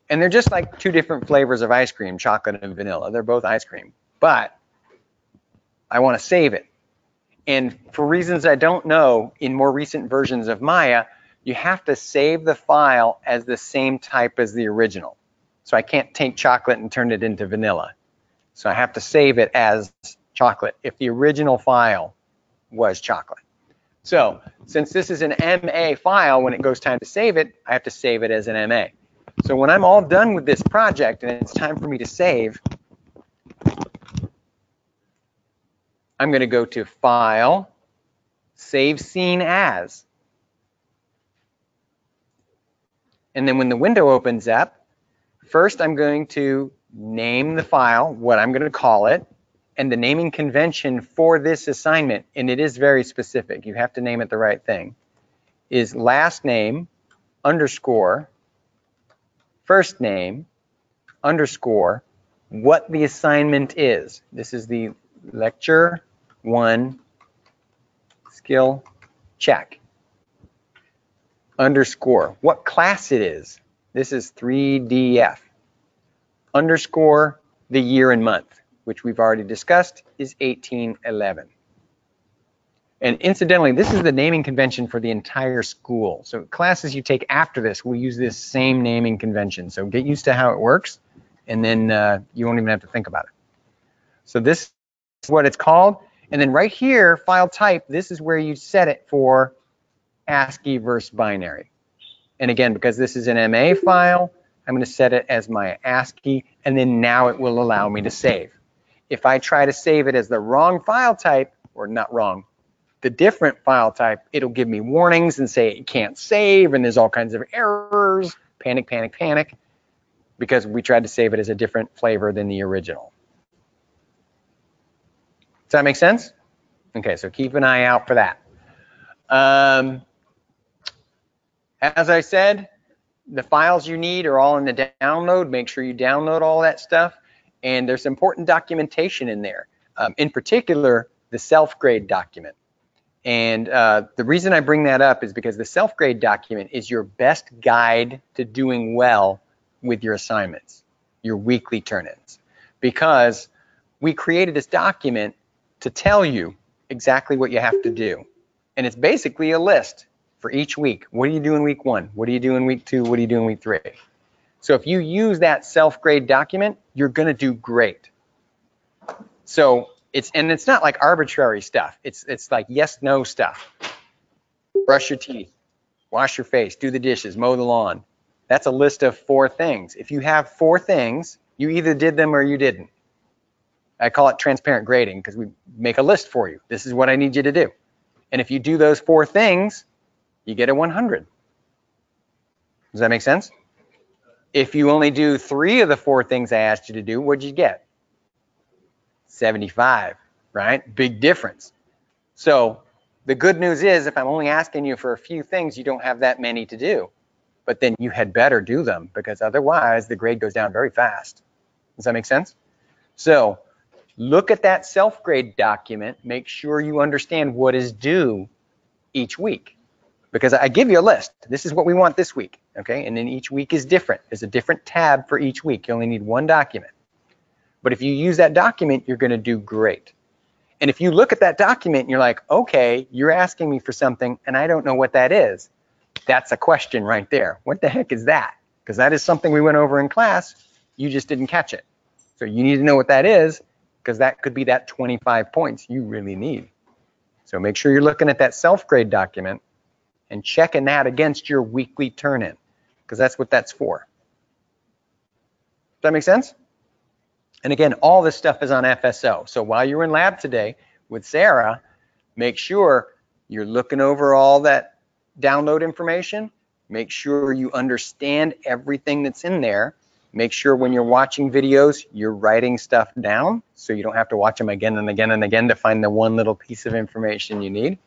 Speaker 1: And they're just like two different flavors of ice cream, chocolate and vanilla. They're both ice cream, but I want to save it. And for reasons I don't know, in more recent versions of Maya, you have to save the file as the same type as the original. So I can't take chocolate and turn it into vanilla. So I have to save it as chocolate if the original file was chocolate. So since this is an MA file, when it goes time to save it, I have to save it as an MA. So when I'm all done with this project and it's time for me to save, I'm going to go to File, Save Scene As. And then when the window opens up, first I'm going to name the file, what I'm going to call it, and the naming convention for this assignment, and it is very specific, you have to name it the right thing, is last name underscore first name, underscore, what the assignment is. This is the lecture 1 skill check. Underscore, what class it is. This is 3DF. Underscore, the year and month, which we've already discussed, is 1811. And incidentally, this is the naming convention for the entire school. So classes you take after this will use this same naming convention. So get used to how it works, and then you won't even have to think about it. So this is what it's called. And then right here, file type, this is where you set it for ASCII versus binary. And again, because this is an MA file, I'm going to set it as my ASCII, and then now it will allow me to save. If I try to save it as the wrong file type, or not wrong, the different file type, it'll give me warnings and say it can't save, and there's all kinds of errors, panic, panic, panic, because we tried to save it as a different flavor than the original. Does that make sense? Okay, so keep an eye out for that. As I said, the files you need are all in the download. Make sure you download all that stuff. And there's important documentation in there. In particular, the self-grade document. And the reason I bring that up is because the self-grade document is your best guide to doing well with your assignments, your weekly turn-ins. Because we created this document to tell you exactly what you have to do. And it's basically a list for each week. What do you do in week 1? What do you do in week 2? What do you do in week 3? So if you use that self-grade document, you're going to do great. So it's not like arbitrary stuff. It's like yes, no stuff. Brush your teeth, wash your face, do the dishes, mow the lawn. That's a list of 4 things. If you have 4 things, you either did them or you didn't. I call it transparent grading because we make a list for you. This is what I need you to do. And if you do those 4 things, you get a 100. Does that make sense? If you only do 3 of the 4 things I asked you to do, what'd you get? 75, right? Big difference. So the good news is if I'm only asking you for a few things, you don't have that many to do. But then you had better do them because otherwise the grade goes down very fast. Does that make sense? So look at that self-grade document. Make sure you understand what is due each week. Because I give you a list. This is what we want this week, okay? And then each week is different. There's a different tab for each week. You only need 1 document. But if you use that document, you're going to do great. And if you look at that document and you're like, okay, you're asking me for something and I don't know what that is, that's a question right there. What the heck is that? Because that is something we went over in class. You just didn't catch it. So you need to know what that is because that could be that 25 points you really need. So make sure you're looking at that self-grade document and checking that against your weekly turn-in, because that's what that's for. Does that make sense? And again, all this stuff is on FSO. So while you're in lab today with Sarah, make sure you're looking over all that download information. Make sure you understand everything that's in there. Make sure when you're watching videos, you're writing stuff down so you don't have to watch them again and again and again to find the one little piece of information you need.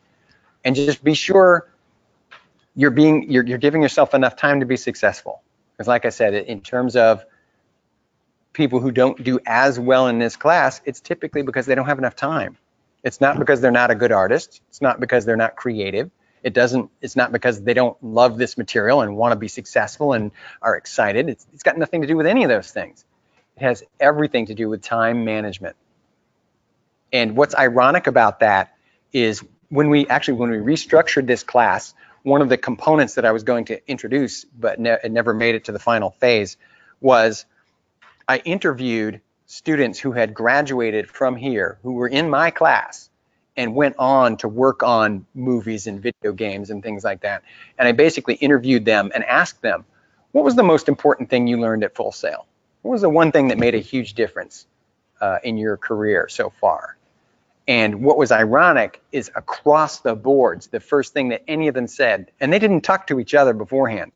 Speaker 1: And just be sure you're giving yourself enough time to be successful. Because like I said, in terms of people who don't do as well in this class, it's typically because they don't have enough time. It's not because they're not a good artist. It's not because they're not creative. It's not because they don't love this material and want to be successful and are excited. It's got nothing to do with any of those things. It has everything to do with time management. And what's ironic about that is when we restructured this class, one of the components that I was going to introduce, but it never made it to the final phase, was I interviewed students who had graduated from here, who were in my class, and went on to work on movies and video games and things like that. And I basically interviewed them and asked them, what was the most important thing you learned at Full Sail? What was the one thing that made a huge difference in your career so far? And what was ironic is across the boards, the first thing that any of them said, and they didn't talk to each other beforehand,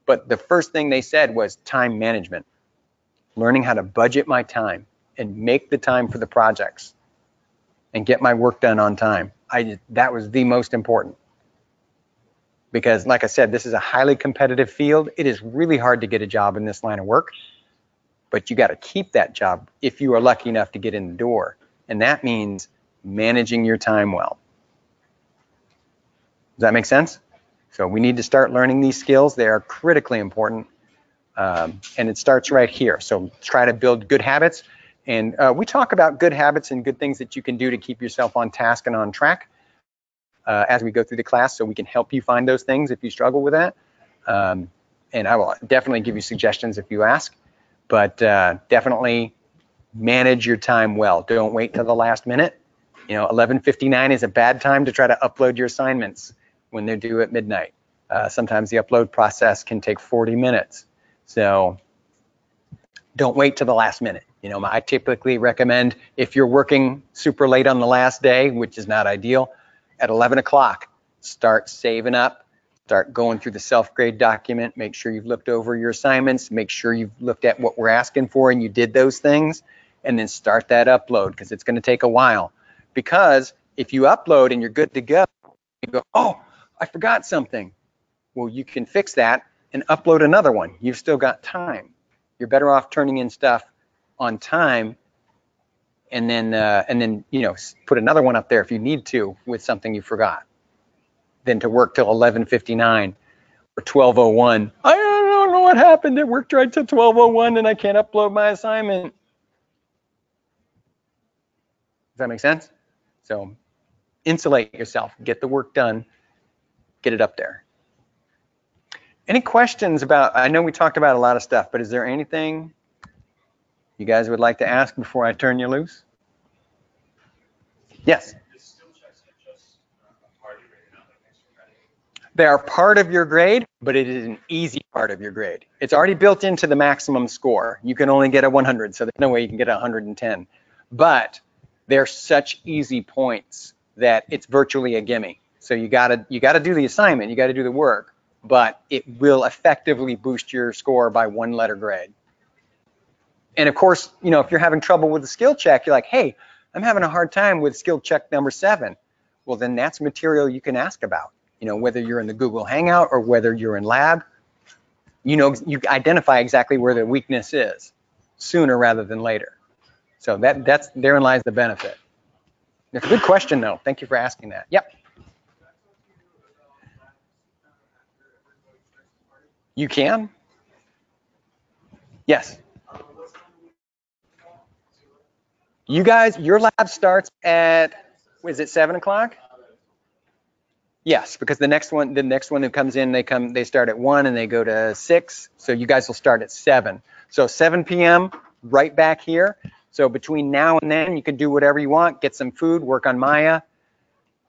Speaker 1: but the first thing they said was time management. Learning how to budget my time and make the time for the projects and get my work done on time. That was the most important. because like I said, this is a highly competitive field. It is really hard to get a job in this line of work, but you got to keep that job if you are lucky enough to get in the door. And that means managing your time well. Does that make sense? So we need to start learning these skills. They are critically important. And it starts right here. So try to build good habits. And we talk about good habits and good things that you can do to keep yourself on task and on track as we go through the class, so we can help you find those things if you struggle with that. And I will definitely give you suggestions if you ask, but definitely manage your time well. Don't wait till the last minute. 11:59 is a bad time to try to upload your assignments when they're due at midnight. Sometimes the upload process can take 40 minutes. So don't wait till the last minute. I typically recommend, if you're working super late on the last day, which is not ideal, at 11 o'clock, start saving up, start going through the self-grade document, make sure you've looked over your assignments, make sure you've looked at what we're asking for and you did those things, and then start that upload, because it's going to take a while. Because if you upload and you're good to go, you go, oh, I forgot something. Well, you can fix that and upload another one. You've still got time. You're better off turning in stuff on time, and then put another one up there if you need to with something you forgot, than to work till 11:59 or 12:01. I don't know what happened. It worked right till 12:01 and I can't upload my assignment. Does that make sense? So insulate yourself, get the work done, get it up there. Any questions about, I know we talked about a lot of stuff, but is there anything you guys would like to ask before I turn you loose? Yes. They are part of your grade, but it is an easy part of your grade. It's already built into the maximum score. You can only get a 100, so there's no way you can get a 110. But they're such easy points that it's virtually a gimme. So you gotta do the assignment, you gotta do the work, but it will effectively boost your score by 1 letter grade. And of course, if you're having trouble with the skill check, you're like, hey, I'm having a hard time with skill check number 7. Well, then that's material you can ask about. Whether you're in the Google Hangout or whether you're in lab, you identify exactly where the weakness is sooner rather than later. So therein lies the benefit. It's a good question, though. Thank you for asking that. Yep. You can? Yes. You guys, your lab starts at, is it 7 o'clock? Yes, because the next one who comes in, they start at 1 and they go to 6. So you guys will start at 7. So 7 p.m. right back here. So between now and then, you can do whatever you want. Get some food, work on Maya,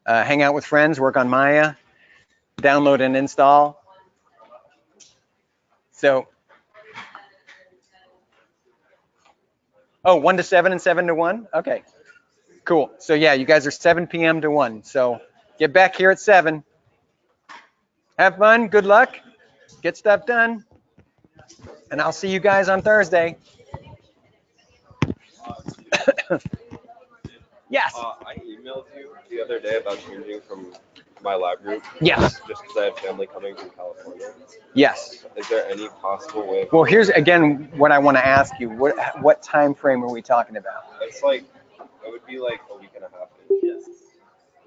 Speaker 1: hang out with friends, work on Maya, download and install. So, 1 to 7 and 7 to 1? Okay, cool. So yeah, you guys are 7 p.m. to 1. So get back here at 7. Have fun, good luck, get stuff done, and I'll see you guys on Thursday. Yes.
Speaker 4: I emailed you the other day about changing from my lab group.
Speaker 1: Yes.
Speaker 4: Just because I have family coming from California.
Speaker 1: Yes.
Speaker 4: Is there any possible way?
Speaker 1: Well, here's again what I want to ask you. What time frame are we talking about?
Speaker 4: It's like, it would be like a week and a half. Yes.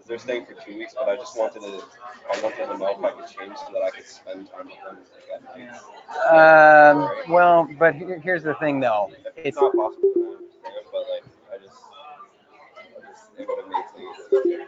Speaker 4: They're staying for 2 weeks, but I wanted to know if I could change so that I could spend time with them at night.
Speaker 1: Well, but here's the thing, though.
Speaker 4: It's not possible, but like, it would have made things easier.